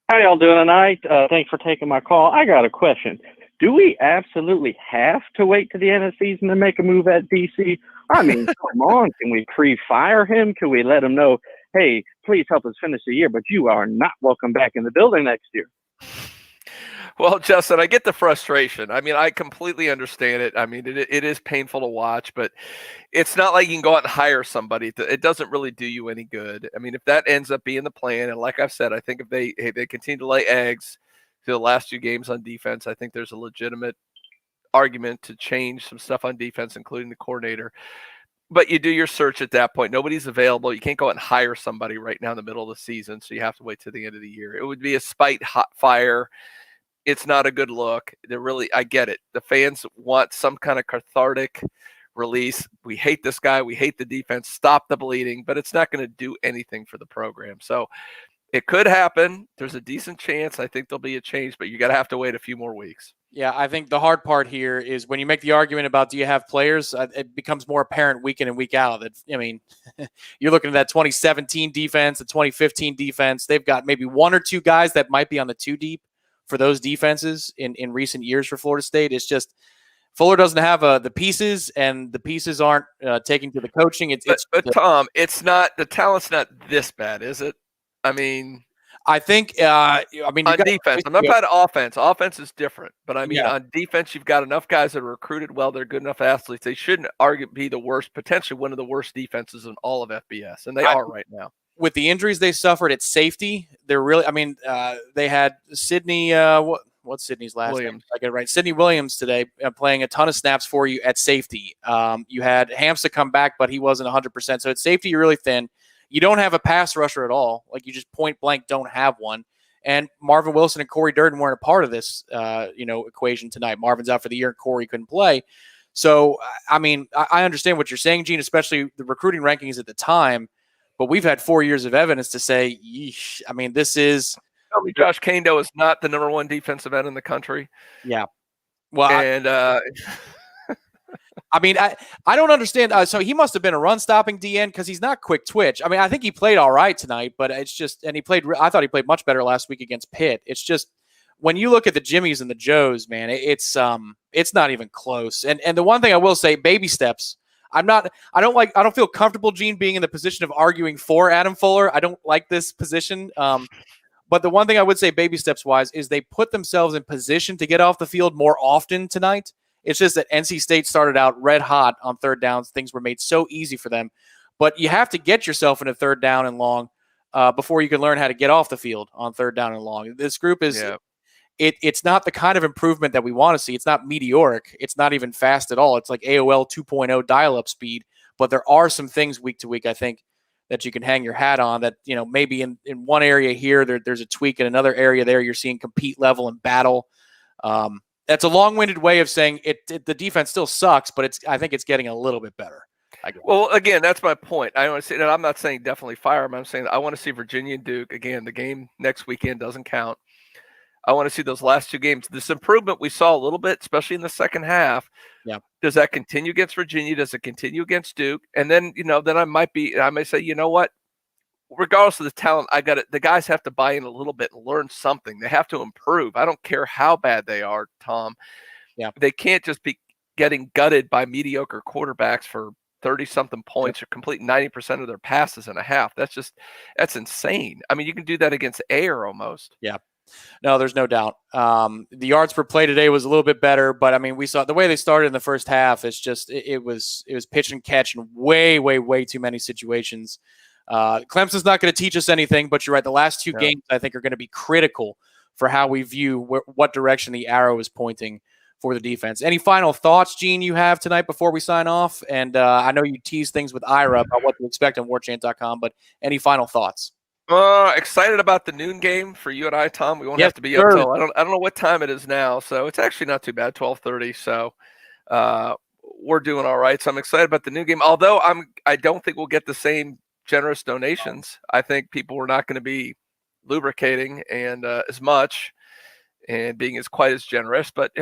How y'all doing tonight? Thanks for taking my call. I got a question. Do we absolutely have to wait to the end of the season to make a move at DC? I mean, come on. Can we pre-fire him? Can we let him know, hey, please help us finish the year, but you are not welcome back in the building next year? Well, Justin, I get the frustration. I mean, I completely understand it. I mean, it is painful to watch, but it's not like you can go out and hire somebody. It doesn't really do you any good. I mean, if that ends up being the plan, and like I've said, I think if they continue to lay eggs to the last 2 games on defense, I think there's a legitimate argument to change some stuff on defense, including the coordinator. But you do your search at that point. Nobody's available. You can't go out and hire somebody right now in the middle of the season, so you have to wait till the end of the year. It would be a spite hot fire. It's not a good look. I get it. The fans want some kind of cathartic release. We hate this guy. We hate the defense. Stop the bleeding. But it's not going to do anything for the program. So it could happen. There's a decent chance. I think there'll be a change, but you got to have to wait a few more weeks. Yeah, I think the hard part here is when you make the argument about do you have players, it becomes more apparent week in and week out. I mean, you're looking at that 2017 defense, the 2015 defense. They've got maybe 1 or 2 guys that might be on the 2 deep for those defenses in recent years for Florida State. It's just Fuller doesn't have the pieces, and the pieces aren't taken to the coaching. But Tom, it's not the talent's not this bad, is it? I mean, I think. On defense, I'm not about offense. Offense is different, but I mean, on defense, you've got enough guys that are recruited well. They're good enough athletes. They shouldn't be the worst, potentially one of the worst defenses in all of FBS, and they are right now. With the injuries they suffered at safety, they're really. I mean, they had Sidney. What's Sidney's last name? I get it right. Sidney Williams today playing a ton of snaps for you at safety. You had Hamza come back, but he wasn't 100%. So at safety, you're really thin. You don't have a pass rusher at all. Like you just point blank don't have one. And Marvin Wilson and Corey Durden weren't a part of this, equation tonight. Marvin's out for the year, and Corey couldn't play. So, I mean, I understand what you're saying, Gene, especially the recruiting rankings at the time. But we've had 4 years of evidence to say, yeesh, I mean, this is. Tell me Josh Kando is not the number 1 defensive end in the country. Yeah. Well, and I mean, I don't understand. So he must have been a run-stopping DN because he's not quick twitch. I mean, I think he played all right tonight, but it's just – and I thought he played much better last week against Pitt. It's just when you look at the Jimmies and the Joes, man, it's not even close. And the one thing I will say, baby steps. I don't feel comfortable, Gene, being in the position of arguing for Adam Fuller. I don't like this position. But the one thing I would say, baby steps wise, is they put themselves in position to get off the field more often tonight. It's just that NC State started out red hot on third downs. Things were made so easy for them. But you have to get yourself into third down and long before you can learn how to get off the field on third down and long. This group is it's not the kind of improvement that we want to see. It's not meteoric. It's not even fast at all. It's like AOL 2.0 dial-up speed. But there are some things week to week, I think, that you can hang your hat on that, maybe in one area here, there's a tweak. In another area there, you're seeing compete level and battle. That's a long-winded way of saying the defense still sucks, but I think it's getting a little bit better. Well, again, that's my point. I want to say that I'm not saying definitely fire them. I'm saying I want to see Virginia and Duke. Again, the game next weekend doesn't count. I want to see those last two games. This improvement we saw a little bit, especially in the second half. Yeah. Does that continue against Virginia? Does it continue against Duke? And then, then I may say, you know what? Regardless of the talent, the guys have to buy in a little bit and learn something. They have to improve. I don't care how bad they are, Tom. Yeah. They can't just be getting gutted by mediocre quarterbacks for 30-something points or complete 90% of their passes in a half. That's insane. I mean, you can do that against air almost. Yeah. No, there's no doubt. The yards per play today was a little bit better, but I mean, we saw the way they started in the first half. It's just it was pitch and catch in way, way, way too many situations. Clemson's not going to teach us anything, but you're right. The last two games, I think, are going to be critical for how we view what direction the arrow is pointing for the defense. Any final thoughts, Gene, you have tonight before we sign off? And I know you tease things with Ira about what to expect on Warchant.com, but any final thoughts? Excited about the noon game for you and I, Tom. We won't have to be up till I don't know what time it is now, so it's actually not too bad, 12:30. So we're doing all right. So I'm excited about the noon game. Although I don't think we'll get the same generous donations. I think people are not going to be lubricating and as much and being as quite as generous. But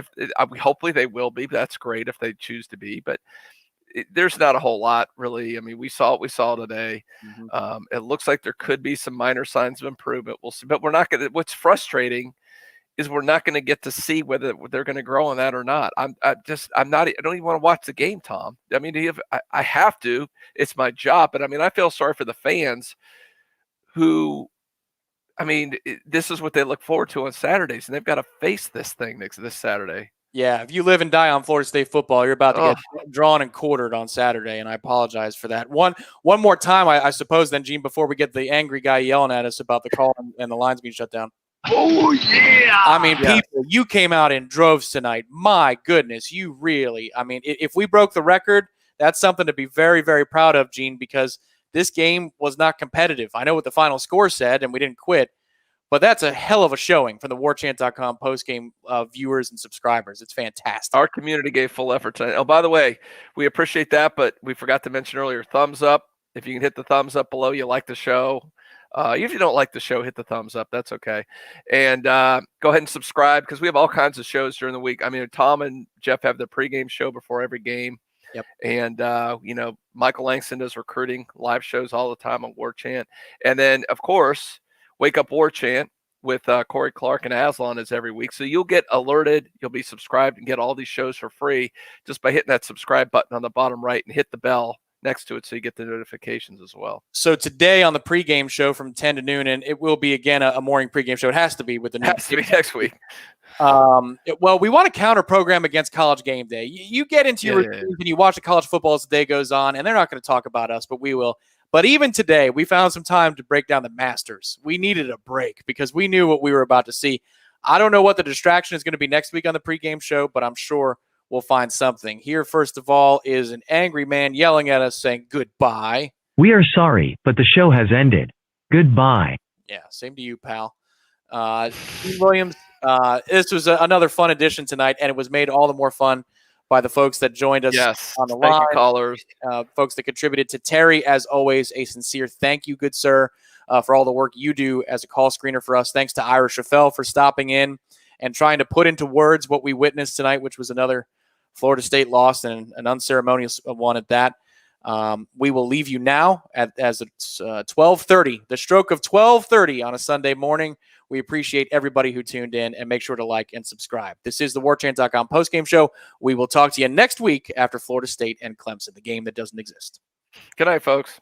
hopefully they will be. That's great if they choose to be. But there's not a whole lot, really. I mean, we saw what we saw today. Mm-hmm. It looks like there could be some minor signs of improvement. We'll see, but we're not going to. What's frustrating is we're not going to get to see whether they're going to grow on that or not. I don't even want to watch the game, Tom. I mean, I have to. It's my job. But I mean, I feel sorry for the fans who. I mean, this is what they look forward to on Saturdays, and they've got to face this thing this Saturday. Yeah, if you live and die on Florida State football, you're about to get drawn and quartered on Saturday, and I apologize for that. One more time, I suppose, then, Gene, before we get the angry guy yelling at us about the call and the lines being shut down. Oh, yeah! I mean, people, you came out in droves tonight. My goodness, you really – I mean, if we broke the record, that's something to be very, very proud of, Gene, because this game was not competitive. I know what the final score said, and we didn't quit. But that's a hell of a showing from the Warchant.com postgame viewers and subscribers. It's fantastic. Our community gave full effort tonight. Oh, by the way, we appreciate that, but we forgot to mention earlier, thumbs up. If you can hit the thumbs up below, you like the show. If you don't like the show, hit the thumbs up. That's okay. And go ahead and subscribe because we have all kinds of shows during the week. I mean, Tom and Jeff have their pregame show before every game. Yep. And, Michael Langston does recruiting live shows all the time on Warchant. And then, of course, Wake Up Warchant with Corey Clark and Aslan is every week. So you'll get alerted. You'll be subscribed and get all these shows for free just by hitting that subscribe button on the bottom right and hit the bell next to it so you get the notifications as well. So today on the pregame show from 10 to noon, and it will be, again, a morning pregame show. It has to be with the has to be next week. Well, we want to counter program against College Game Day. You get into your routines and you watch the college football as the day goes on, and they're not going to talk about us, but we will. But even today, we found some time to break down the Masters. We needed a break because we knew what we were about to see. I don't know what the distraction is going to be next week on the pregame show, but I'm sure we'll find something. Here, first of all, is an angry man yelling at us saying goodbye. We are sorry, but the show has ended. Goodbye. Yeah, same to you, pal. Steve Williams, this was another fun edition tonight, and it was made all the more fun by the folks that joined us on the line. Thank you, callers. Folks that contributed to Terry, as always, a sincere thank you, good sir, for all the work you do as a call screener for us. Thanks to Ira Schafel for stopping in and trying to put into words what we witnessed tonight, which was another Florida State loss and an unceremonious one at that. We will leave you now as it's 12:30, the stroke of 12:30 on a Sunday morning. We appreciate everybody who tuned in, and make sure to like and subscribe. This is the Warchant.com postgame show. We will talk to you next week after Florida State and Clemson, the game that doesn't exist. Good night, folks.